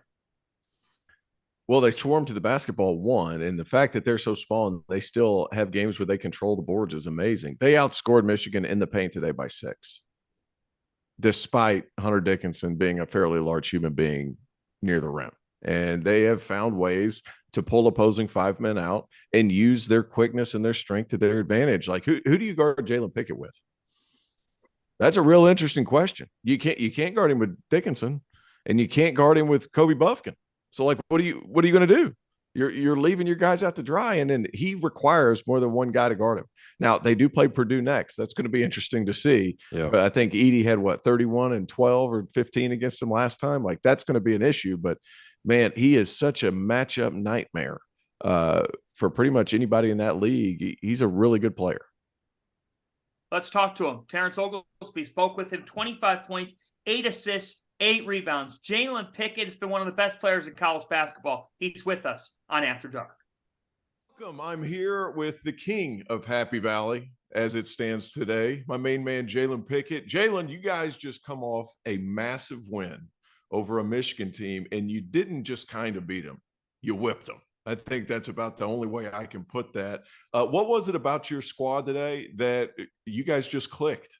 Well, they swarm to the basketball, one, and the fact that they're so small and they still have games where they control the boards is amazing. They outscored Michigan in the paint today by 6. despite Hunter Dickinson being a fairly large human being near the rim. And they have found ways to pull opposing 5 men out and use their quickness and their strength to their advantage. Like who do you guard Jalen Pickett with? That's a real interesting question. You can't guard him with Dickinson, and you can't guard him with Kobe Buffkin. So like, what are you going to do? You're leaving your guys out to dry, and then he requires more than one guy to guard him. Now they do play Purdue next. That's going to be interesting to see. Yeah. But I think Edey had 31 and 12 or 15 against them last time. Like that's going to be an issue. But man, he is such a matchup nightmare for pretty much anybody in that league. He's a really good player. Let's talk to him. Terrence Oglesby spoke with him. 25 points, 8 assists, 8 rebounds. Jalen Pickett has been one of the best players in college basketball. He's with us on After Dark. Welcome. I'm here with the king of Happy Valley as it stands today, my main man, Jalen Pickett. Jalen, you guys just come off a massive win over a Michigan team, and you didn't just kind of beat them. You whipped them. I think that's about the only way I can put that. What was it about your squad today that you guys just clicked?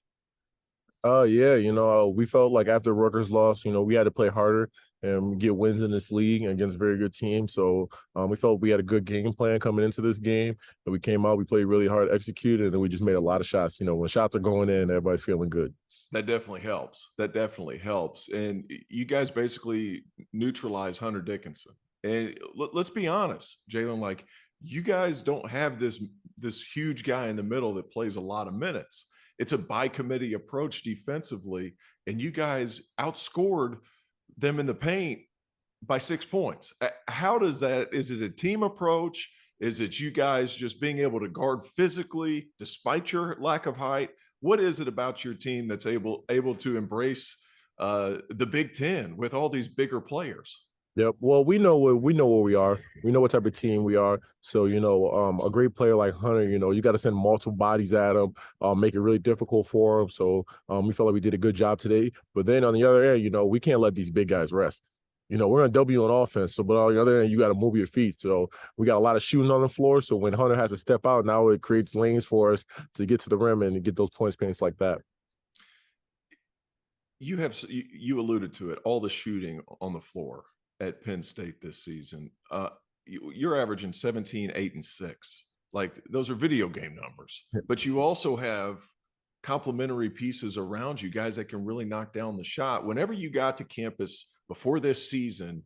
Yeah, we felt like after Rutgers lost, we had to play harder and get wins in this league against a very good team. So we felt we had a good game plan coming into this game. And we came out, we played really hard, executed, and we just made a lot of shots. When shots are going in, everybody's feeling good. That definitely helps. And you guys basically neutralize Hunter Dickinson. And let's be honest, Jalen, like you guys don't have this huge guy in the middle that plays a lot of minutes. It's a by committee approach defensively, and you guys outscored them in the paint by 6 points. How does that? Is it a team approach? Is it you guys just being able to guard physically despite your lack of height? What is it about your team that's able to embrace the Big Ten with all these bigger players? Yep. Well, we know where we are. We know what type of team we are. So, a great player like Hunter, you got to send multiple bodies at him, make it really difficult for him. So we felt like we did a good job today. But then on the other end, we can't let these big guys rest. We're going to W on offense. So, but on the other end, you got to move your feet. So we got a lot of shooting on the floor. So when Hunter has to step out, now it creates lanes for us to get to the rim and get those points paints like that. You alluded to it, all the shooting on the floor at Penn State this season. You're averaging 17, 8, and 6. Like those are video game numbers, but you also have complementary pieces around you, guys that can really knock down the shot. Whenever you got to campus before this season,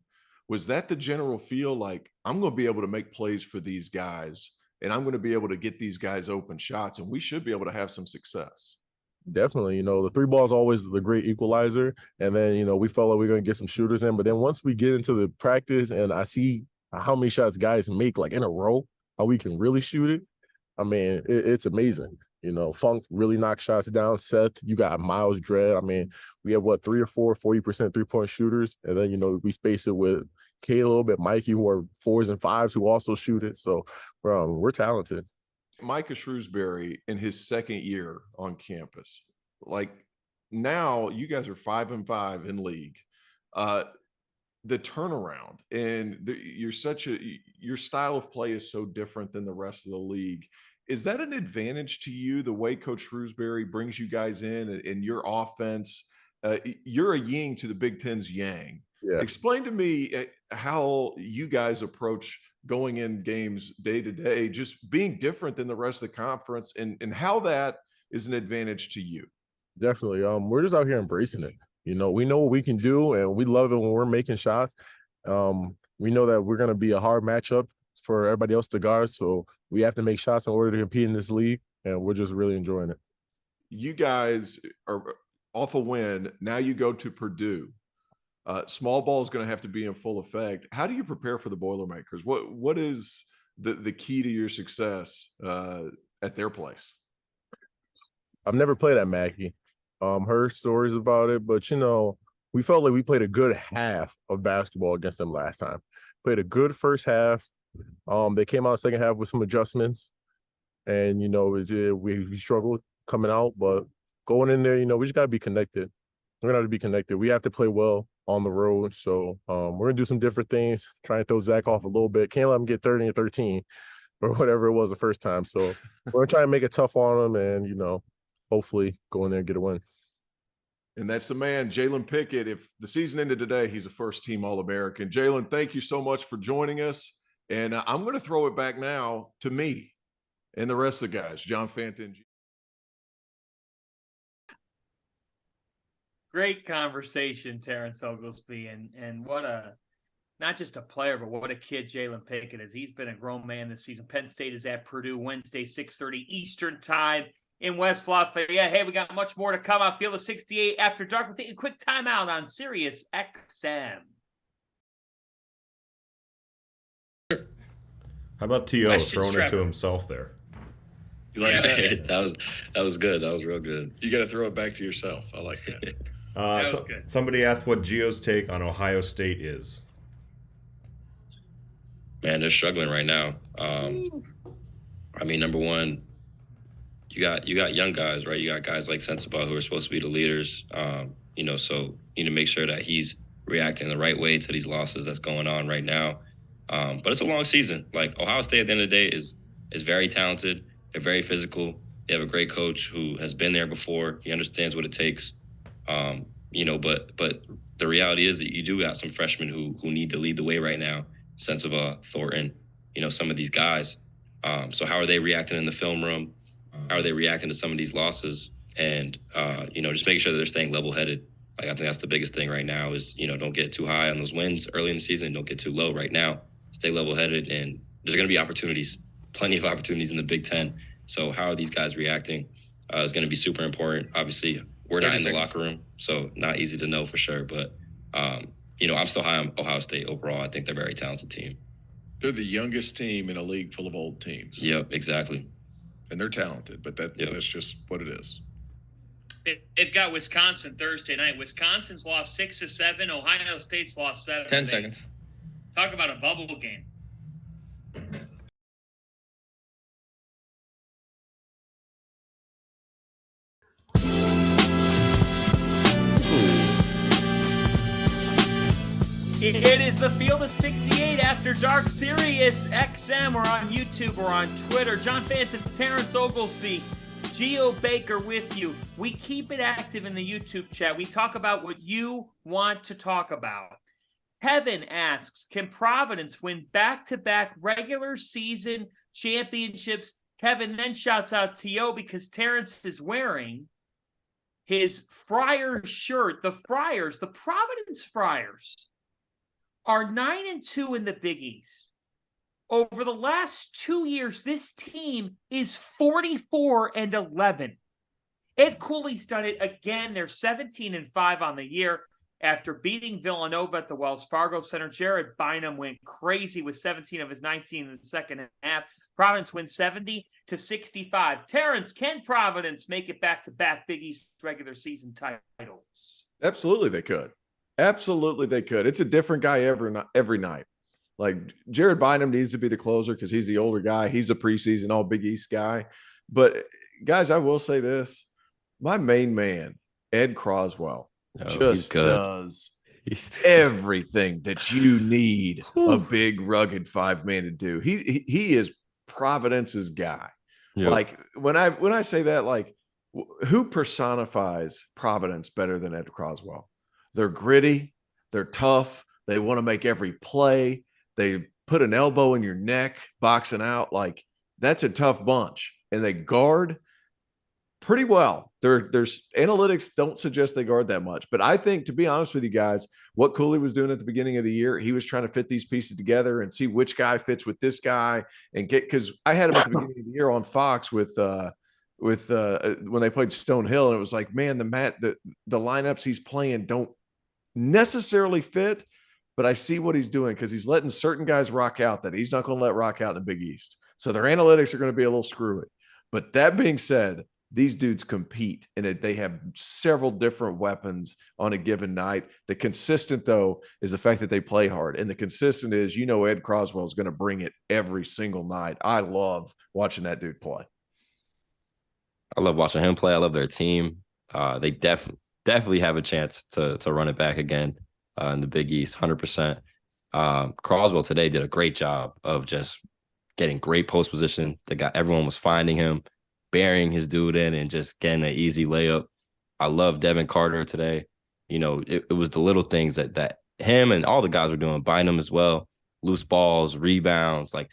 was that the general feel like I'm going to be able to make plays for these guys and I'm going to be able to get these guys open shots and we should be able to have some success? Definitely. The 3 ball is always the great equalizer. And then, we felt like we're going to get some shooters in. But then once we get into the practice and I see how many shots guys make like in a row, how we can really shoot it, I mean, it's amazing. Funk really knocks shots down. Seth, you got Miles Dredd. I mean, we have 3 or 4 40% 3-point shooters. And then, we space it with Caleb and Mikey, who are 4s and 5s who also shoot it. So we're talented. Micah Shrewsbury in his second year on campus, like now you guys are 5-5 in league. The turnaround and your style of play is so different than the rest of the league. Is that an advantage to you, the way Coach Shrewsbury brings you guys in and your offense? You're a yin to the Big Ten's yang. Yeah. Explain to me how you guys approach going in games day to day, just being different than the rest of the conference and how that is an advantage to you. Definitely. We're just out here embracing it. We know what we can do and we love it when we're making shots. We know that we're going to be a hard matchup for everybody else to guard. So we have to make shots in order to compete in this league. And we're just really enjoying it. You guys are off a win. Now you go to Purdue. Small ball is going to have to be in full effect. How do you prepare for the Boilermakers? What is the key to your success at their place? I've never played at Mackey. Heard stories about it, but we felt like we played a good half of basketball against them last time. Played a good first half. They came out second half with some adjustments, and we struggled coming out, but going in there, we just gotta be connected. We're gonna have to be connected. We have to play well on the road. So we're going to do some different things, try and throw Zach off a little bit. Can't let him get 30 and 13 or whatever it was the first time. So we're going to try and make it tough on him and, hopefully go in there and get a win. And that's the man, Jalen Pickett. If the season ended today, he's a first-team All-American. Jalen, thank you so much for joining us. And I'm going to throw it back now to me and the rest of the guys, John Fanta and Great conversation, Terrence Oglesby, and what a not just a player, but what a kid Jalen Pickett is. He's been a grown man this season. Penn State is at Purdue Wednesday, 6:30 Eastern Time in West Lafayette. Hey, we got much more to come on Field of 68 After Dark. We'll take a quick timeout on Sirius XM. How about T.O. Questions, throwing it to Trevor. himself there? You like that? that was good. That was real good. You got to throw it back to yourself. I like that. That was good. Somebody asked what Geo's take on Ohio State is. Man, they're struggling right now. I mean, number one, you got young guys, right? You got guys like Sensabaugh who are supposed to be the leaders. So you need to make sure that he's reacting the right way to these losses that's going on right now. But it's a long season. Like Ohio State at the end of the day is very talented. They're very physical. They have a great coach who has been there before. He understands what it takes. But the reality is that you do got some freshmen who need to lead the way right now. Sensabaugh, Thornton, some of these guys. So how are they reacting in the film room? How are they reacting to some of these losses? And just making sure that they're staying level-headed. Like I think that's the biggest thing right now is don't get too high on those wins early in the season. Don't get too low right now. Stay level-headed, and there's going to be opportunities, plenty of opportunities in the Big Ten. So how are these guys reacting is going to be super important. Obviously, we're not in the locker room, so not easy to know for sure. But I'm still high on Ohio State overall. I think they're a very talented team. They're the youngest team in a league full of old teams. Yep, exactly. And they're talented, but that's just what it is. They've got Wisconsin Thursday night. Wisconsin's lost 6-7. Ohio State's lost 7. 10 seconds. Talk about a bubble game. It is the Field of 68 After Dark, Sirius XM. We're on YouTube. We're on Twitter. John Fanta, Terrence Oglesby, Geo Baker with you. We keep it active in the YouTube chat. We talk about what you want to talk about. Kevin asks, can Providence win back-to-back regular season championships? Kevin then shouts out T.O. because Terrence is wearing his Friars shirt. The Providence Friars are 9-2 in the Big East. Over the last 2 years, this team is 44-11. Ed Cooley's done it again. They're 17-5 on the year. After beating Villanova at the Wells Fargo Center, Jared Bynum went crazy with 17 of his 19 in the second half. Providence wins 70-65. Terrence, can Providence make it back-to-back Big East regular season titles? Absolutely, they could. Absolutely, they could. It's a different guy every night. Like Jared Bynum needs to be the closer because he's the older guy. He's a preseason All Big East guy. But guys, I will say this: my main man, Ed Croswell, just does everything that you need a big, rugged 5-man to do. He is Providence's guy. Yep. Like when I say that, like who personifies Providence better than Ed Croswell? They're gritty. They're tough. They want to make every play. They put an elbow in your neck, boxing out. Like that's a tough bunch. And they guard pretty well. There's analytics don't suggest they guard that much. But I think, to be honest with you guys, what Cooley was doing at the beginning of the year, he was trying to fit these pieces together and see which guy fits with this guy and because I had him at the beginning of the year on Fox with when they played Stonehill, and it was like, man, the lineups he's playing don't necessarily fit, but I see what he's doing because he's letting certain guys rock out that he's not going to let rock out in the Big East. So their analytics are going to be a little screwy. But that being said, these dudes compete, and they have several different weapons on a given night. The consistent, though, is the fact that they play hard. And the consistent is, Ed Croswell is going to bring it every single night. I love watching that dude play. I love watching him play. I love their team. They definitely have a chance to run it back again in the Big East, 100%. Croswell today did a great job of just getting great post position. Everyone was finding him, burying his dude in, and just getting an easy layup. I love Devin Carter today. You know, it was the little things that him and all the guys were doing, Bynum as well, loose balls, rebounds, like,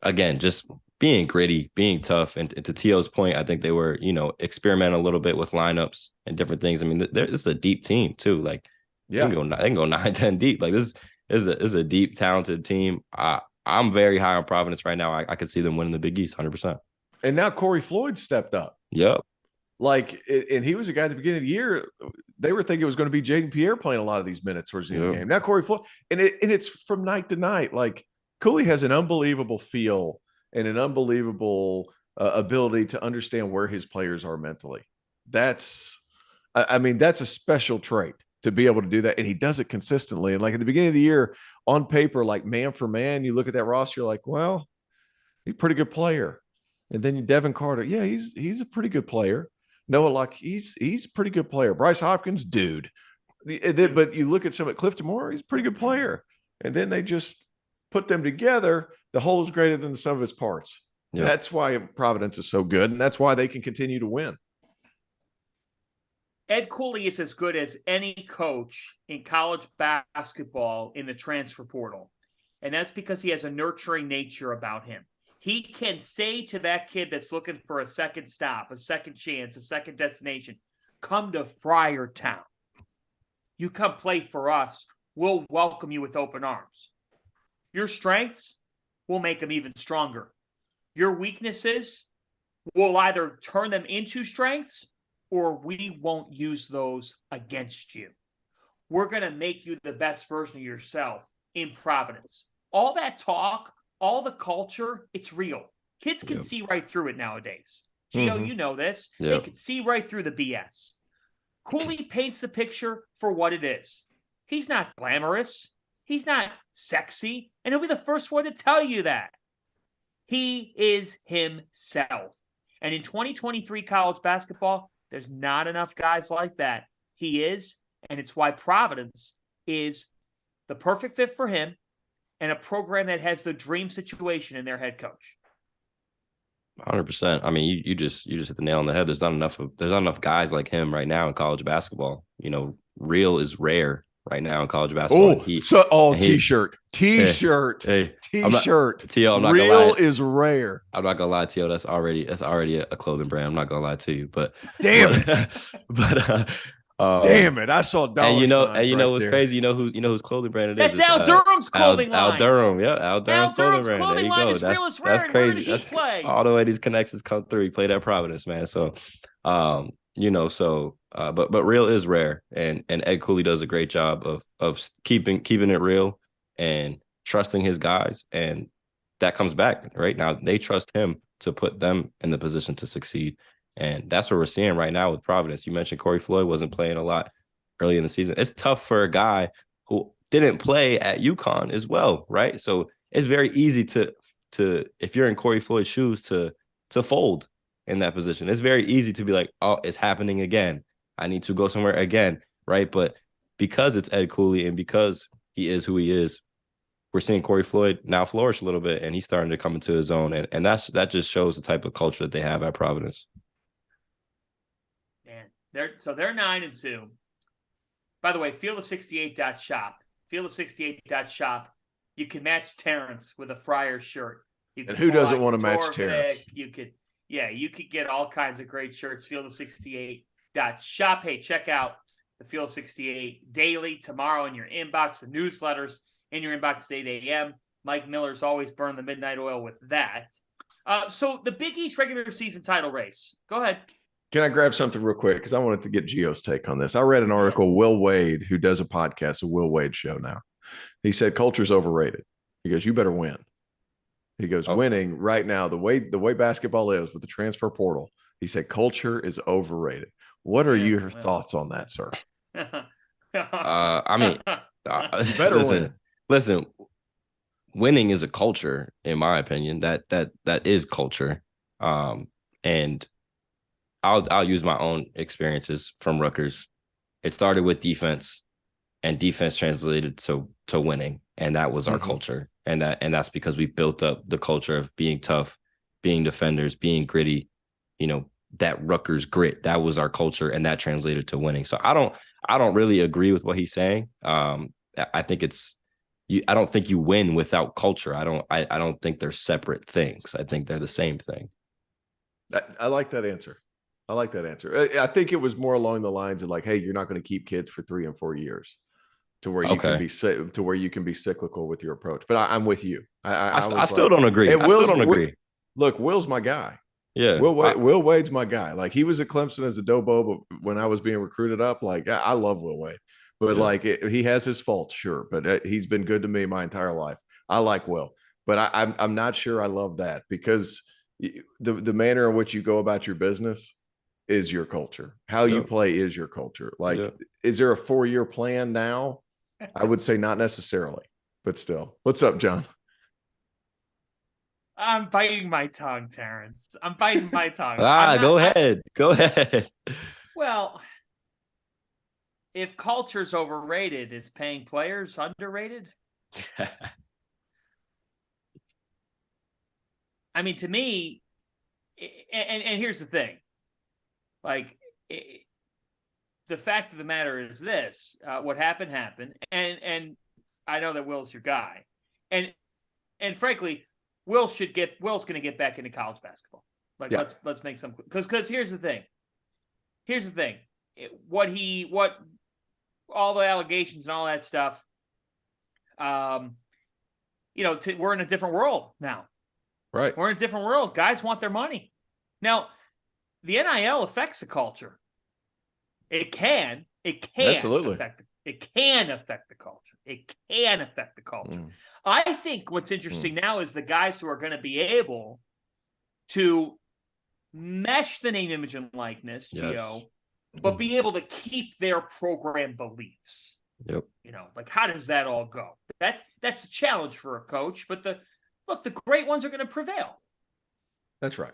again, just being gritty, being tough. And to T.O.'s point, I think they were, you know, experimenting a little bit with lineups and different things. I mean, this is a deep team too. Like, they can go 9-10 deep. Like, this is a deep, talented team. I'm very high on Providence right now. I could see them winning the Big East 100%. And now Corey Floyd stepped up. Yep. Like, and he was a guy at the beginning of the year. They were thinking it was going to be Jaden Pierre playing a lot of these minutes towards the end of the game. Now Corey Floyd, and it's from night to night. Like, Cooley has an unbelievable feel and an unbelievable ability to understand where his players are mentally. That's a special trait to be able to do that. And he does it consistently. And like at the beginning of the year, on paper, like man for man, you look at that roster, you're like, well, he's a pretty good player. And then Devin Carter, yeah, he's a pretty good player. Noah Luck, he's a pretty good player. Bryce Hopkins, dude. But you look at some at Clifton Moore, he's a pretty good player. And then they just put them together. The whole is greater than the sum of its parts. Yeah. That's why Providence is so good, and that's why they can continue to win. Ed Cooley is as good as any coach in college basketball in the transfer portal. And that's because he has a nurturing nature about him. He can say to that kid that's looking for a second stop, a second chance, a second destination, come to Friartown. You come play for us. We'll welcome you with open arms. Your strengths will make them even stronger. Your weaknesses will either turn them into strengths or we won't use those against you. We're going to make you the best version of yourself in Providence. All that talk, all the culture, it's real. Kids can see right through it nowadays. Geo, you know this. They can see right through the BS. Cooley paints the picture for what it is. He's not glamorous. He's not sexy. And he'll be the first one to tell you that. He is himself. And in 2023 college basketball, there's not enough guys like that. He is, and it's why Providence is the perfect fit for him and a program that has the dream situation in their head coach. 100%. I mean, you just hit the nail on the head. There's not enough guys like him right now in college basketball. You know, real is rare right now in college basketball. T-shirt. T-shirt. T.O., I'm not real gonna lie. is rare. I'm not gonna lie, T.O. That's already a clothing brand. I'm not gonna lie to you, but damn it! I saw dollar and you know what's crazy. You know whose clothing brand it is. That's Al Durham's clothing line. Al Durham, yeah, Al Durham's clothing brand. There you go. That's crazy. That's all the way these connections come through. He played at Providence, man. So, but real is rare, and Ed Cooley does a great job of keeping it real and trusting his guys, and that comes back right now. They trust him to put them in the position to succeed. And that's what we're seeing right now with Providence. You mentioned Corey Floyd wasn't playing a lot early in the season. It's tough for a guy who didn't play at UConn as well, right? So it's very easy to if you're in Corey Floyd's shoes to fold in that position. It's very easy to be like, oh, it's happening again. I need to go somewhere again, right? But because it's Ed Cooley and because he is who he is, we're seeing Corey Floyd now flourish a little bit, and he's starting to come into his own. And that just shows the type of culture that they have at Providence. They're 9-2. By the way, fieldofsixty8.shop. Fieldofsixty8.shop. You can match Terrence with a Friar shirt. And who doesn't want to match Terrence? You could get all kinds of great shirts. Fieldofsixty8.shop. Hey, check out the Field of 68 daily tomorrow in your inbox. The newsletters in your inbox at 8 a.m. Mike Miller's always burned the midnight oil with that. So the Big East regular season title race. Go ahead. Can I grab something real quick? Because I wanted to get Geo's take on this. I read an article, Will Wade, who does a podcast, a Will Wade show now. He said culture's overrated. He goes, you better win. He goes, winning right now, the way basketball is with the transfer portal, he said culture is overrated. What are your thoughts on that, sir? I mean, listen, winning is a culture, in my opinion. That is culture. And I'll use my own experiences from Rutgers. It started with defense, and defense translated to winning, and that was our culture. And that's because we built up the culture of being tough, being defenders, being gritty, that Rutgers grit. That was our culture, and that translated to winning. So I don't really agree with what he's saying. I think I don't think you win without culture. I don't think they're separate things. I think they're the same thing. I like that answer. I think it was more along the lines of like, hey, you're not going to keep kids for 3 and 4 years to where you can be cyclical with your approach. But I'm with you. I still don't agree. I still don't agree. Look, Will's my guy. Yeah, Will Wade's my guy. Like he was at Clemson as a Dobo, but when I was being recruited up, like I love Will Wade. But he has his faults, sure. But he's been good to me my entire life. I like Will, but I'm not sure I love that because the manner in which you go about your business is your culture. How you play is your culture. Like, is there a 4-year plan now? I would say not necessarily, but still. What's up, John? I'm biting my tongue, Terrence. I'm biting my tongue. Go ahead. Go ahead. Well, if culture's overrated, is paying players underrated? I mean, to me, and here's the thing. Like, the fact of the matter is this. What happened. And I know that Will's your guy. And frankly, Will's going to get back into college basketball. Like, let's make some, because here's the thing. What all the allegations and all that stuff. We're in a different world now. Right. We're in a different world. Guys want their money. Now, the NIL affects the culture. It can Absolutely. It can affect the culture. I think what's interesting now is the guys who are going to be able to mesh the name, image, and likeness, Geo, but be able to keep their program beliefs. Yep. Like, how does that all go? That's the challenge for a coach. But the great ones are going to prevail. That's right.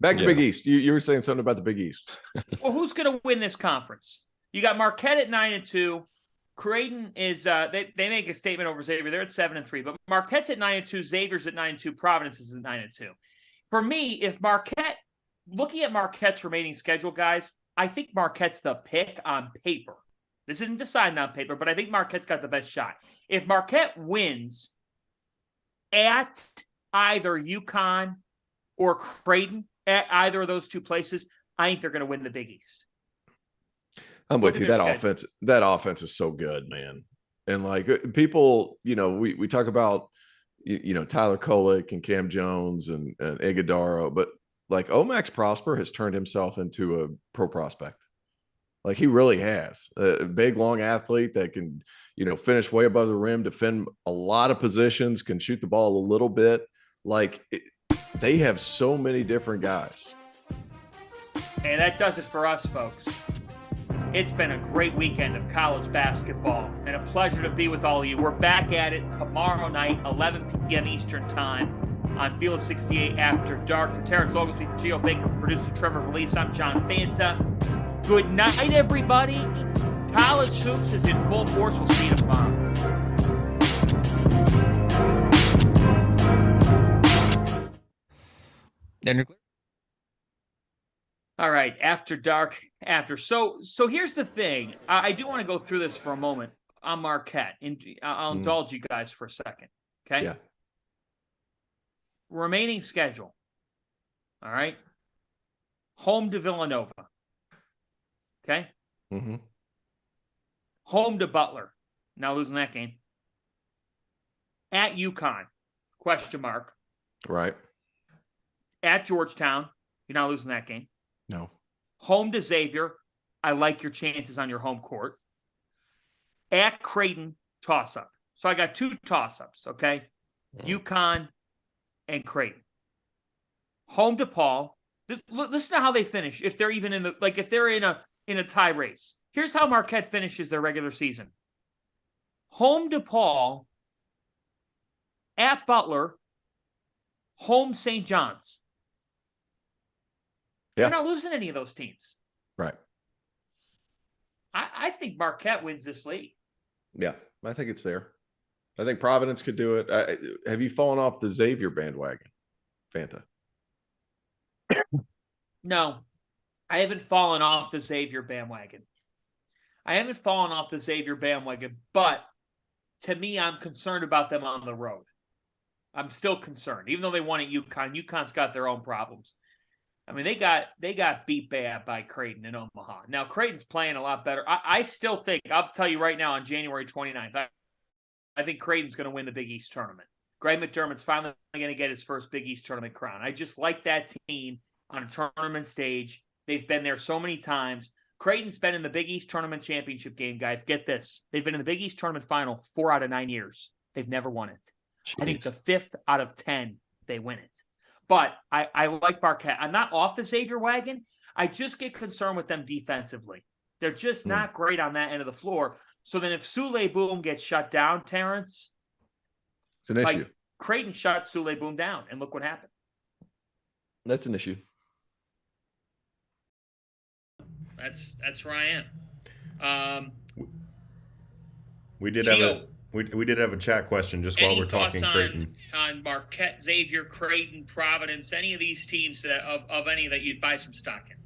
Back to Big East. You were saying something about the Big East. Well, who's going to win this conference? You got Marquette at 9-2. Creighton is they make a statement over Xavier. They're at 7-3, but Marquette's at 9-2. Xavier's at 9-2. Providence is at 9-2. For me, if Marquette, looking at Marquette's remaining schedule, guys, I think Marquette's the pick on paper. This isn't decided on paper, but I think Marquette's got the best shot. If Marquette wins at either UConn or Creighton, at either of those two places, I think they're going to win the Big East. I'm with you. That offense is so good, man. And like people, we talk about, Tyler Kolek and Cam Jones and Iguodaro, but like Omax Prosper has turned himself into a pro prospect. Like he really has. A big, long athlete that can, finish way above the rim, defend a lot of positions, can shoot the ball a little bit. Like they have so many different guys. And that does it for us, folks. It's been a great weekend of college basketball and a pleasure to be with all of you. We're back at it tomorrow night, 11 p.m. Eastern time on Field 68 After Dark. For Terrence Oglesby, for Geo Baker, for producer Trevor Valise, I'm John Fanta. Good night, everybody. College hoops is in full force. We'll see you tomorrow. All right, After Dark, after. So here's the thing. I do want to go through this for a moment on Marquette. I'll indulge you guys for a second, okay? Yeah. Remaining schedule, all right? Home to Villanova, okay? Mm-hmm. Home to Butler, now losing that game. At UConn, question mark. Right. At Georgetown, you're not losing that game. No. Home to Xavier, I like your chances on your home court. At Creighton, toss-up. So I got 2 toss-ups, okay? UConn and Creighton. Home to Paul. Listen to how they finish. If they're even in if they're in a tie race. Here's how Marquette finishes their regular season. Home to Paul. At Butler. Home St. John's. Yeah. They're not losing any of those teams. Right. I think Marquette wins this league. Yeah, I think it's there. I think Providence could do it. Have you fallen off the Xavier bandwagon, Fanta? No, I haven't fallen off the Xavier bandwagon. But to me, I'm concerned about them on the road. I'm still concerned, even though they won at UConn. UConn's got their own problems. I mean, they got beat bad by Creighton in Omaha. Now, Creighton's playing a lot better. I still think, I'll tell you right now, on January 29th, I think Creighton's going to win the Big East tournament. Greg McDermott's finally going to get his first Big East tournament crown. I just like that team on a tournament stage. They've been there so many times. Creighton's been in the Big East tournament championship game, guys. Get this. They've been in the Big East tournament final 4 out of 9 years. They've never won it. Jeez. I think the 5th out of 10, they win it. But I like Marquette. I'm not off the Xavier wagon. I just get concerned with them defensively. They're just not great on that end of the floor. So then if Sule Boom gets shut down, Terrence, it's an issue. Creighton shut Sule Boom down, and look what happened. That's an issue. That's where I am. We did Geo, have we did have a chat question just while we're talking Creighton. On Marquette, Xavier, Creighton, Providence, any of these teams of any that you'd buy some stock in?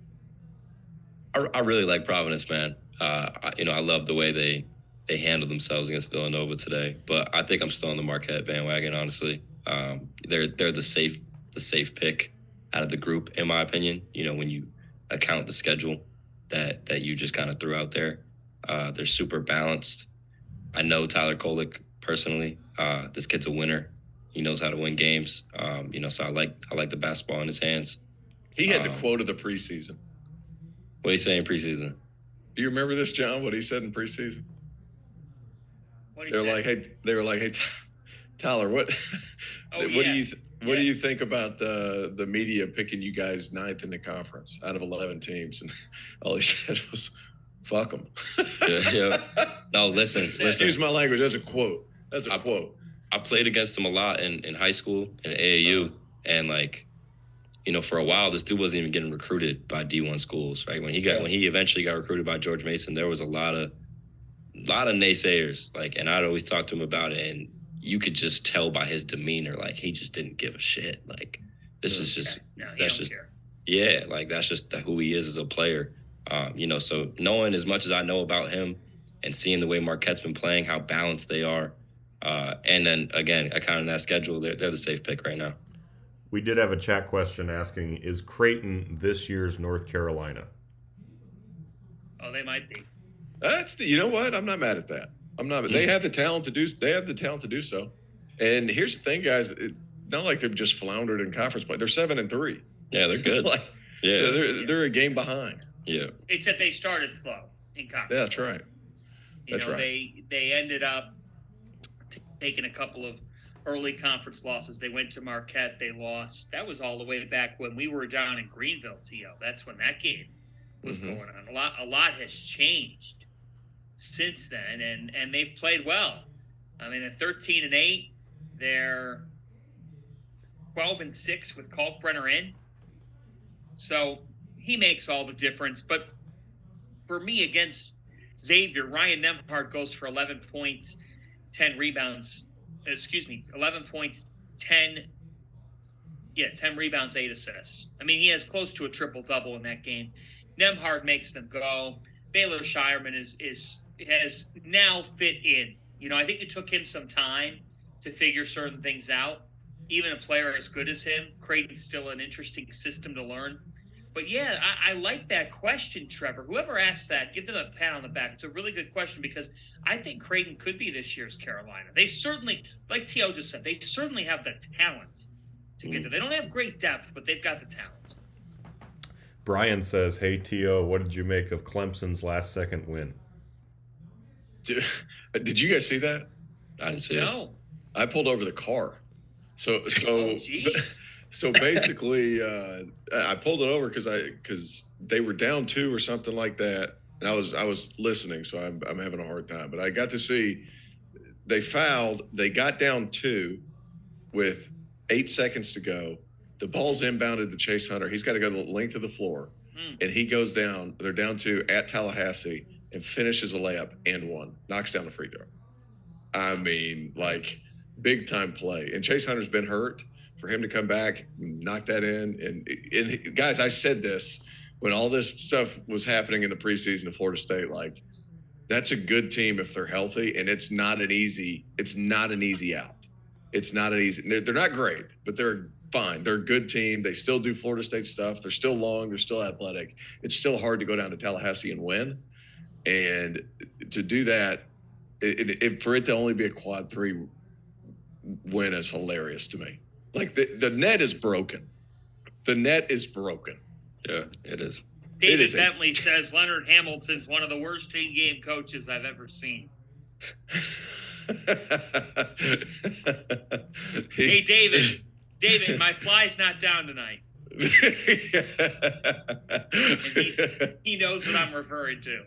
I really like Providence, man. I love the way they handled themselves against Villanova today. But I think I'm still on the Marquette bandwagon, honestly. They're the safe pick out of the group, in my opinion. When you account the schedule that you just kind of threw out there, they're super balanced. I know Tyler Kolek personally. This kid's a winner. He knows how to win games. So I like the basketball in his hands. He had the quote of the preseason. What did he say in preseason? Do you remember this, John? What he said in preseason? They were like, hey, Tyler, what? Do you think about the media picking you guys 9th in the conference out of 11 teams? And all he said was, "Fuck them." Yeah. No, listen. Excuse my language. That's a quote. Quote. I played against him a lot in high school in AAU, and for a while, this dude wasn't even getting recruited by D1 schools. Right when he eventually got recruited by George Mason, there was a lot of naysayers. And I'd always talk to him about it, and you could just tell by his demeanor, he just didn't give a shit. This is just that's just care. Yeah, that's just who he is as a player. So knowing as much as I know about him and seeing the way Marquette's been playing, how balanced they are, and then again, accounting that schedule, they're the safe pick right now. We did have a chat question asking, is Creighton this year's North Carolina? Oh, they might be. You know what? I'm not mad at that. I'm not. They have the talent to do. They have the talent to do so. And here's the thing, guys. It's not like they've just floundered in conference play. They're 7-3. Yeah, they're good. They're a game behind. Yeah. It's that they started slow in conference. Yeah, that's right. They ended up taking a couple of early conference losses. They went to Marquette. They lost. That was all the way back when we were down in Greenville, T.O. That's when that game was going on. A lot has changed since then, and they've played well. I mean, at 13-8, they're 12-6 with Kalkbrenner in. So he makes all the difference. But for me, against Xavier, Ryan Nembhard goes for 11 points, 10 rebounds. 11 points, 10 rebounds, 8 assists. I mean, he has close to a triple-double in that game. Nembhard makes them go. Baylor Shireman has now fit in. I think it took him some time to figure certain things out. Even a player as good as him, Creighton's still an interesting system to learn. But yeah, I like that question, Trevor. Whoever asked that, give them a pat on the back. It's a really good question because I think Creighton could be this year's Carolina. They certainly, like T.O. just said, they certainly have the talent to get there. They don't have great depth, but they've got the talent. Brian says, hey, T.O., what did you make of Clemson's last-second win? Did you guys see that? I didn't see it. No. I pulled over the car. So basically, I pulled it over because they were down 2 or something like that, and I was listening, so I'm having a hard time. But I got to see they fouled. They got down 2 with 8 seconds to go. The ball's inbounded to Chase Hunter. He's got to go the length of the floor, and he goes down. They're down 2 at Tallahassee and finishes a layup and one, knocks down the free throw. I mean, big time play. And Chase Hunter's been hurt. For him to come back, knock that in. And guys, I said this when all this stuff was happening in the preseason of Florida State, like, that's a good team if they're healthy, and it's not an easy out. It's not an easy. They're not great, but they're fine. They're a good team. They still do Florida State stuff. They're still long. They're still athletic. It's still hard to go down to Tallahassee and win. And to do that, for it to only be a quad 3 win is hilarious to me. Like, the net is broken. The net is broken. Yeah, it is. David Bentley says Leonard Hamilton's one of the worst in-game coaches I've ever seen. Hey, David, my fly's not down tonight. He knows what I'm referring to.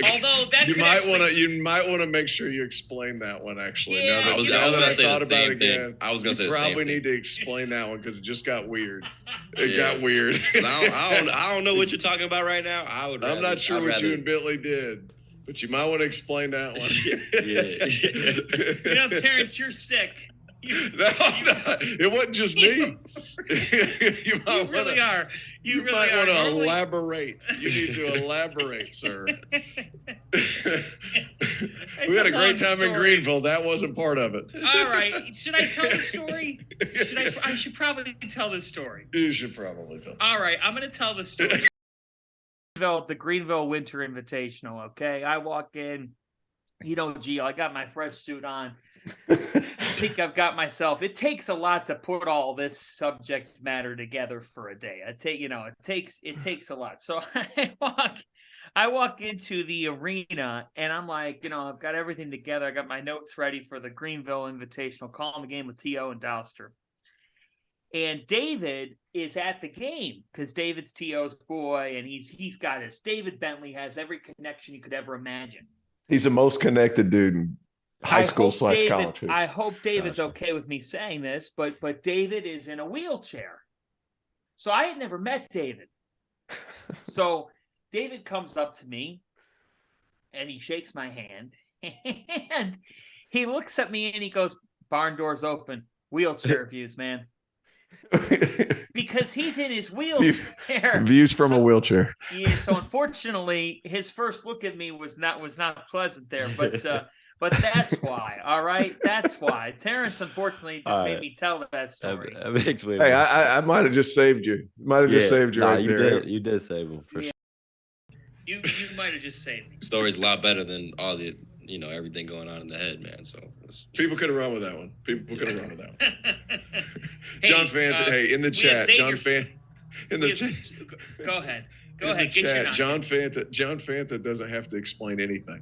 Although that you might want to make sure you explain that one. Actually, yeah, now that I thought about it again, I was going to say probably need to explain that one because it just got weird. It got weird. I don't know what you're talking about right now. I'm not sure what you and Bentley did, but you might want to explain that one. You know, Terrence, you're sick. It wasn't just me. You really are. You really might are. want to elaborate. You need to elaborate, sir. We had a great time in Greenville. That wasn't part of it. All right. Should I tell the story? I should probably tell this story. You should probably tell. All right. I'm going to tell the story. The Greenville Winter Invitational, okay? I walk in. You know, Geo, I got my fresh suit on. I think I've got myself. It takes a lot to put all this subject matter together for a day. It takes a lot. So I walk into the arena and I'm like, you know, I've got everything together. I got my notes ready for the Greenville Invitational, calling the game with T.O. and Douster. And David is at the game because David's T.O.'s boy, and he's got his. David Bentley has every connection you could ever imagine. He's the most connected dude in high school / college hoops. I hope David's okay with me saying this, but David is in a wheelchair. So I had never met David. So David comes up to me and he shakes my hand and he looks at me and he goes, "Barn doors open, wheelchair views, man." Because he's in his wheelchair. Views from a wheelchair. Yeah, so unfortunately, his first look at me was not pleasant there, but that's why. All right, that's why. Terrence unfortunately just made me tell that story. That makes me. Hey, I might have just saved you. Just saved you right there. You did save him for sure. You might have just saved me. Story's a lot better than all the everything going on in the head, man. So people could have run with that one. People could have run with that one. John Fanta, in the chat. John Fanta, in the chat. Go ahead. Go ahead. Get John Fanta doesn't have to explain anything.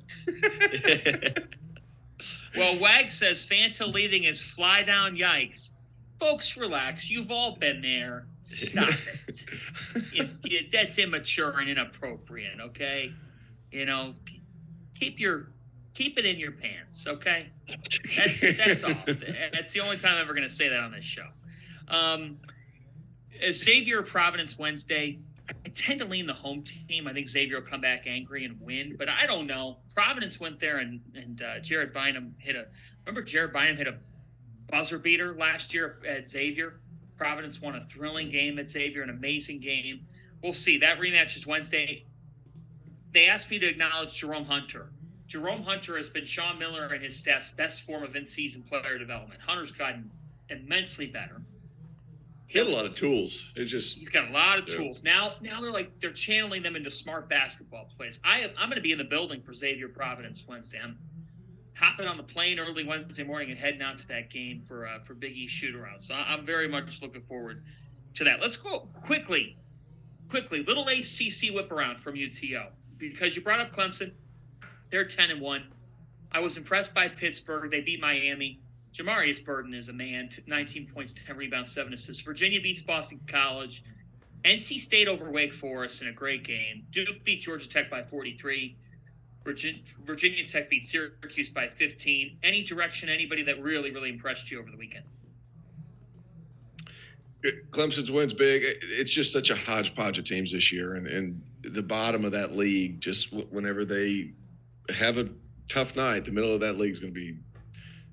Well, Wag says Fanta leading his fly down. Yikes. Folks, relax. You've all been there. Stop it. That's immature and inappropriate, okay? You know, keep it in your pants, okay? That's all. That's the only time I'm ever going to say that on this show. Xavier Providence Wednesday, I tend to lean the home team. I think Xavier will come back angry and win, but I don't know. Providence went there and Jared Bynum hit a buzzer beater last year at Xavier. Providence won a thrilling game at Xavier, an amazing game. We'll see. That rematch is Wednesday. They asked me to acknowledge Jerome Hunter. Jerome Hunter has been Sean Miller and his staff's best form of in-season player development. Hunter's gotten immensely better. He had a lot of tools. He's got a lot of tools. Now they're channeling them into smart basketball plays. I'm going to be in the building for Xavier Providence Wednesday. I'm hopping on the plane early Wednesday morning and heading out to that game for Big East shoot-around. So I'm very much looking forward to that. Let's go quickly. Little ACC whip-around from UTO. Because you brought up Clemson. They're 10-1. I was impressed by Pittsburgh. They beat Miami. Jamarius Burden is a man. 19 points, 10 rebounds, 7 assists. Virginia beats Boston College. NC State over Wake Forest in a great game. Duke beat Georgia Tech by 43. Virginia Tech beat Syracuse by 15. Any direction, anybody that really, really impressed you over the weekend? Clemson's win's big. It's just such a hodgepodge of teams this year. And the bottom of that league, just whenever they have a tough night, the middle of that league is going to be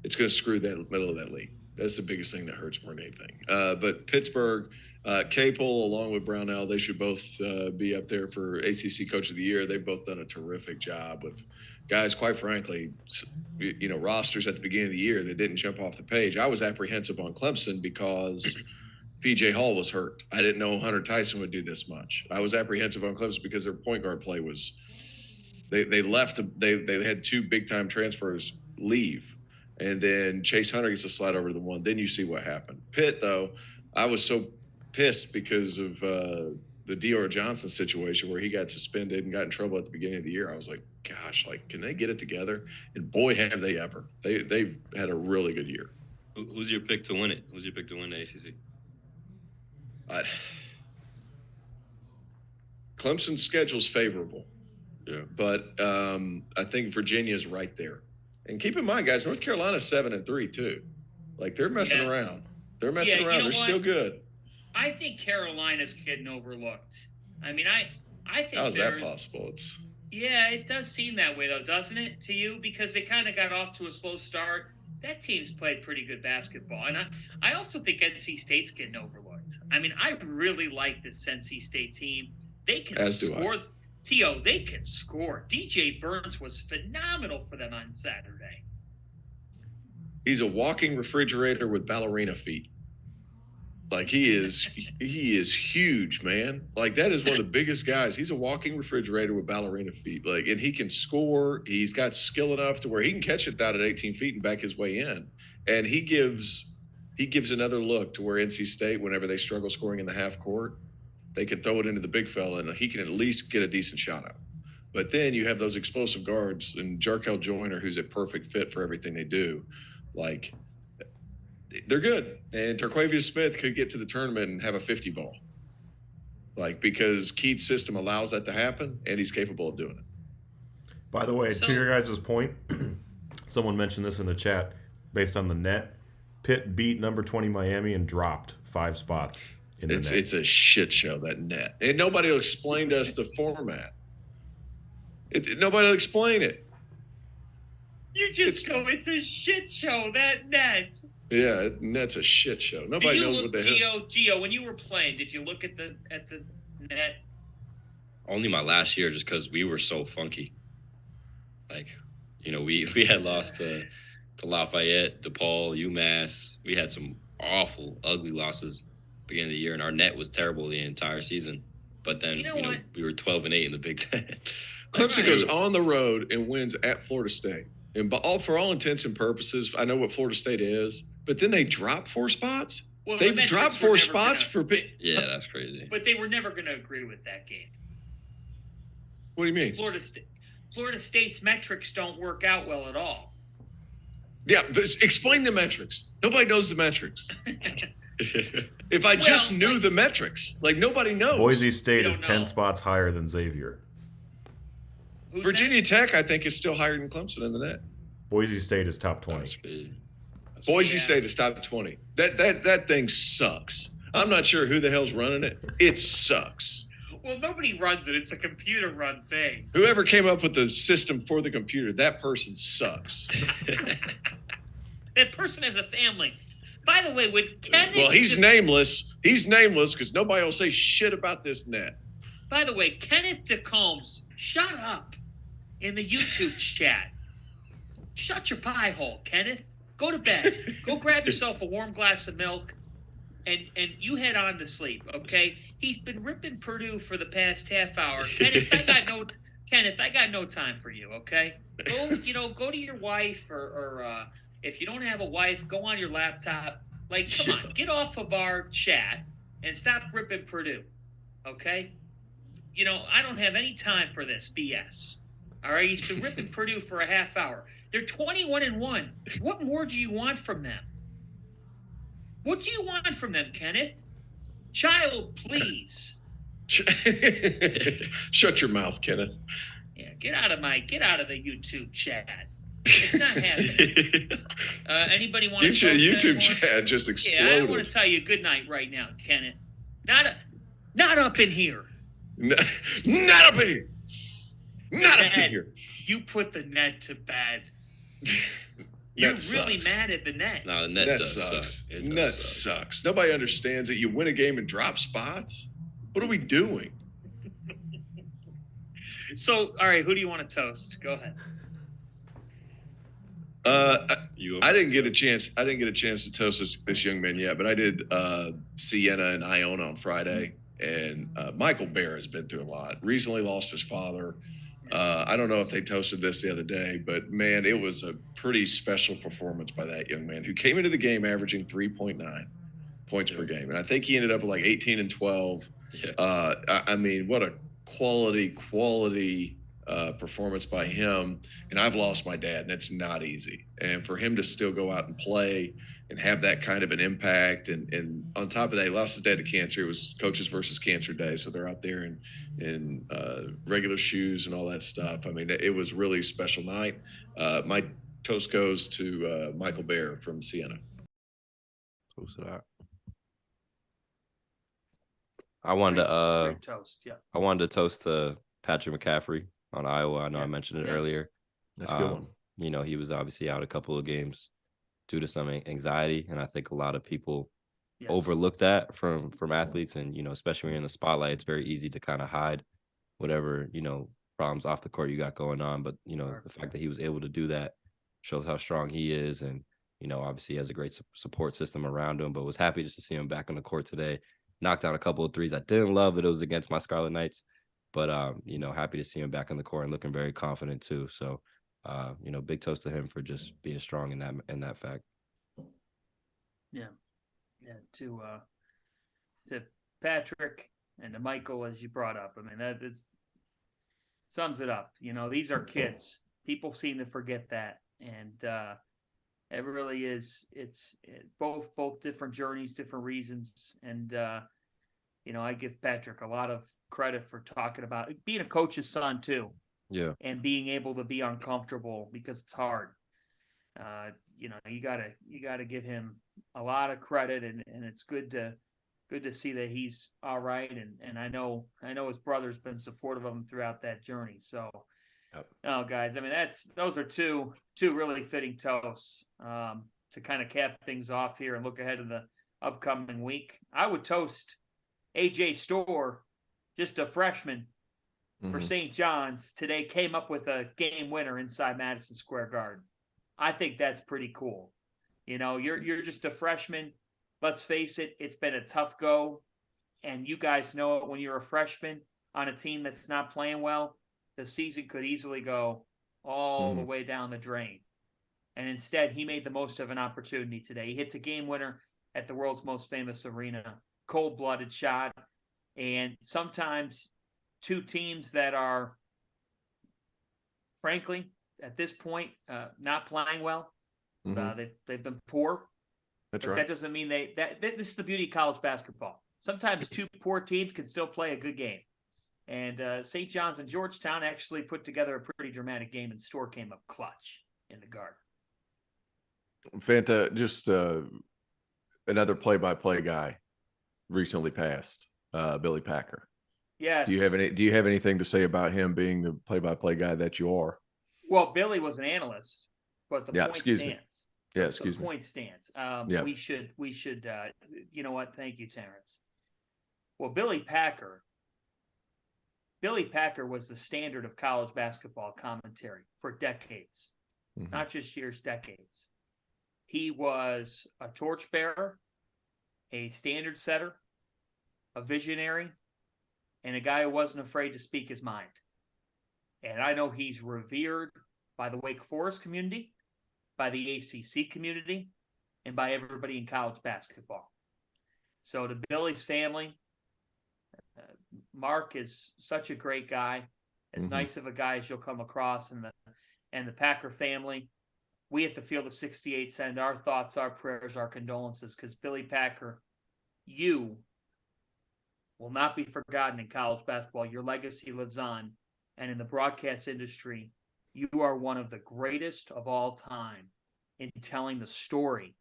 it's going to screw that middle of that league. That's the biggest thing that hurts more than anything. But Pittsburgh, Capel, along with Brownell, they should both be up there for ACC Coach of the Year. They've both done a terrific job with guys, quite frankly, rosters at the beginning of the year that didn't jump off the page. I was apprehensive on Clemson because PJ Hall was hurt. I didn't know Hunter Tyson would do this much. I was apprehensive on Clemson because their point guard play was they left. They had 2 big-time transfers leave. And then Chase Hunter gets a slide over to the one. Then you see what happened. Pitt, though, I was so pissed because of the Dior Johnson situation where he got suspended and got in trouble at the beginning of the year. I was like, gosh, can they get it together? And boy, have they ever. They've had a really good year. Who's your pick to win it? Who's your pick to win the ACC? Clemson's schedule's favorable. Yeah. But I think Virginia's right there. And keep in mind, guys, North Carolina's 7-3 too. They're messing around. They're messing around. They're still good. I think Carolina's getting overlooked. I mean, I think how's that possible? It does seem that way though, doesn't it, to you? Because they kind of got off to a slow start. That team's played pretty good basketball, and I also think NC State's getting overlooked. I mean, I really like this NC State team. They can score. T.O., they can score. DJ Burns was phenomenal for them on Saturday. He's a walking refrigerator with ballerina feet. He is huge, man. That is one of the biggest guys. He's a walking refrigerator with ballerina feet. And he can score. He's got skill enough to where he can catch it out at 18 feet and back his way in. And he gives another look to where NC State, whenever they struggle scoring in the half court, they can throw it into the big fella, and he can at least get a decent shot out. But then you have those explosive guards and Jarkel Joyner, who's a perfect fit for everything they do. They're good. And Terquavius Smith could get to the tournament and have a 50 ball. Because Keith's system allows that to happen, and he's capable of doing it. By the way, to your guys' point, someone mentioned this in the chat, based on the net, Pitt beat number 20 Miami and dropped 5 spots. It's a shit show, that net. And nobody will explain to us the format. Nobody will explain it. You just go, it's a shit show, that net. Yeah, net's a shit show. Nobody knows what the hell. Geo, when you were playing, did you look at the net? Only my last year, just because we were so funky. We had lost to Lafayette, DePaul, UMass. We had some awful, ugly losses beginning of the year, and our net was terrible the entire season. But then, we were 12-8 in the Big Ten. Clemson goes on the road and wins at Florida State. And for all intents and purposes, I know what Florida State is, but then they drop 4 spots? Well, They've dropped 4 spots for – Yeah, that's crazy. But they were never going to agree with that game. What do you mean? Florida State's metrics don't work out well at all. Yeah, but explain the metrics. Nobody knows the metrics. If I just knew the metrics, nobody knows. Boise State is 10 spots higher than Xavier. Virginia Tech, I think, is still higher than Clemson in the net. Boise State is top 20. Boise State is top 20. That thing sucks. I'm not sure who the hell's running it. It sucks. Well, nobody runs it. It's a computer-run thing. Whoever came up with the system for the computer, that person sucks. That person has a family. By the way, with Kenneth... Well, he's nameless. He's nameless because nobody will say shit about this net. By the way, Kenneth DeCombs, shut up in the YouTube chat. Shut your pie hole, Kenneth. Go to bed. Go grab yourself a warm glass of milk, and you head on to sleep, okay? He's been ripping Purdue for the past half hour. Kenneth, I got no time for you, okay? Go to your wife or if you don't have a wife, go on your laptop. Come on, get off of our chat and stop ripping Purdue, okay? I don't have any time for this BS. All right, he's been ripping Purdue for a half hour. They're 21-1. What more do you want from them? What do you want from them, Kenneth? Child, please. Shut your mouth, Kenneth. Yeah, get out of the YouTube chat. It's not happening. Anybody want to YouTube chat just exploded. Yeah, I want to tell you good night right now, Kenneth. Not up in here. Not up in here. Not up in here. You put the net to bed. You're That really sucks. mad at the net. No, the net That does sucks. suck. It does Net suck. sucks. Nobody understands that you win a game and drop spots. What are we doing? So, all right, who do you want to toast? Go ahead. I didn't get a chance. I didn't get a chance to toast this young man yet, but I did Sienna and Iona on Friday. And Michael Bear has been through a lot. Recently lost his father. I don't know if they toasted this the other day, but man, it was a pretty special performance by that young man who came into the game averaging 3.9 points per game. And I think he ended up with like 18 and 12. Yeah. I mean, what a quality performance by him. And I've lost my dad, and it's not easy. And for him to still go out and play and have that kind of an impact, and on top of that, he lost his dad to cancer. It was Coaches versus Cancer Day, so they're out there in regular shoes and all that stuff. I mean, it was really a special night. My toast goes to Michael Bear from Siena. Toast to that. I wanted to Great toast. Yeah. I wanted to toast to Patrick McCaffrey on Iowa. I know I mentioned it Yes. earlier. That's a good one. You know, he was obviously out a couple of games due to some anxiety, and I think a lot of people Yes. overlook that from athletes, and you know, especially when you're in the spotlight, it's very easy to kind of hide whatever, you know, problems off the court you got going on. But you know, the fact that he was able to do that shows how strong he is, and you know, obviously he has a great support system around him. But was happy just to see him back on the court today. Knocked down a couple of threes. I didn't love that it was against my Scarlet Knights, but you know, happy to see him back on the court and looking very confident too. So you know, big toast to him for just being strong in that fact. Yeah. To Patrick and to Michael, as you brought up. I mean, that sums it up. You know, these are kids. People seem to forget that, and it really is. It's both different journeys, different reasons, and you know, I give Patrick a lot of credit for talking about being a coach's son too. Yeah. And being able to be uncomfortable because it's hard. You know, you gotta give him a lot of credit, and it's good to see that he's all right. And I know his brother's been supportive of him throughout that journey. So, oh guys, I mean, those are two really fitting toasts to kind of cap things off here and look ahead to the upcoming week. I would toast AJ Storr, just a freshman for St. John's today, came up with a game winner inside Madison Square Garden. I think that's pretty cool. You know, you're just a freshman. Let's face it, it's been a tough go, and you guys know it when you're a freshman on a team that's not playing well, the season could easily go all the way down the drain. And instead, he made the most of an opportunity today. He hits a game winner at the world's most famous arena, cold-blooded shot, and sometimes two teams that are, frankly, at this point, not playing well. They've been poor. That's but right. That doesn't mean this is the beauty of college basketball. Sometimes two poor teams can still play a good game. And St. John's and Georgetown actually put together a pretty dramatic game, and Storr came up clutch in the Garden. Fanta, just another play-by-play guy recently passed, Billy Packer. Yes. Do you have anything to say about him being the play-by-play guy that you are? Well, Billy was an analyst, but the point stands. Yeah, excuse me. The point stands. We should. You know what? Thank you, Terrence. Well, Billy Packer was the standard of college basketball commentary for decades, not just years, decades. He was a torchbearer, a standard setter, a visionary, and a guy who wasn't afraid to speak his mind. And I know he's revered by the Wake Forest community, by the ACC community, and by everybody in college basketball. So to Billy's family, Mark is such a great guy, as nice of a guy as you'll come across, and the Packer family. We at the Field of 68 send our thoughts, our prayers, our condolences, because Billy Packer, you will not be forgotten in college basketball. Your legacy lives on. And in the broadcast industry, you are one of the greatest of all time in telling the story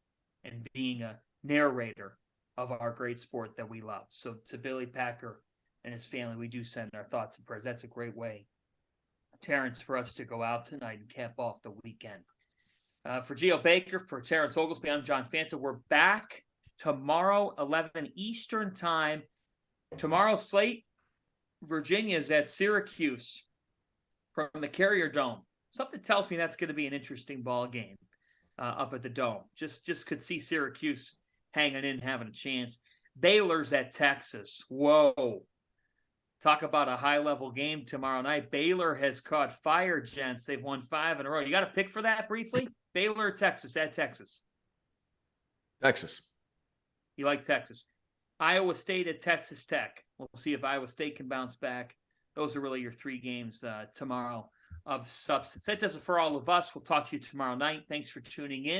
and being a narrator of our great sport that we love. So to Billy Packer and his family, we do send our thoughts and prayers. That's a great way, Terrence, for us to go out tonight and cap off the weekend. For Geo Baker, for Terrence Oglesby, I'm John Fanta. We're back tomorrow, 11 Eastern time. Tomorrow's slate, Virginia is at Syracuse from the Carrier Dome. Something tells me that's going to be an interesting ball game up at the Dome. Just could see Syracuse hanging in, having a chance. Baylor's at Texas. Whoa. Talk about a high-level game tomorrow night. Baylor has caught fire, gents. They've won 5 in a row. You got a pick for that briefly? Baylor or Texas? At Texas. Texas. You like Texas. Iowa State at Texas Tech. We'll see if Iowa State can bounce back. Those are really your 3 games tomorrow of substance. That does it for all of us. We'll talk to you tomorrow night. Thanks for tuning in.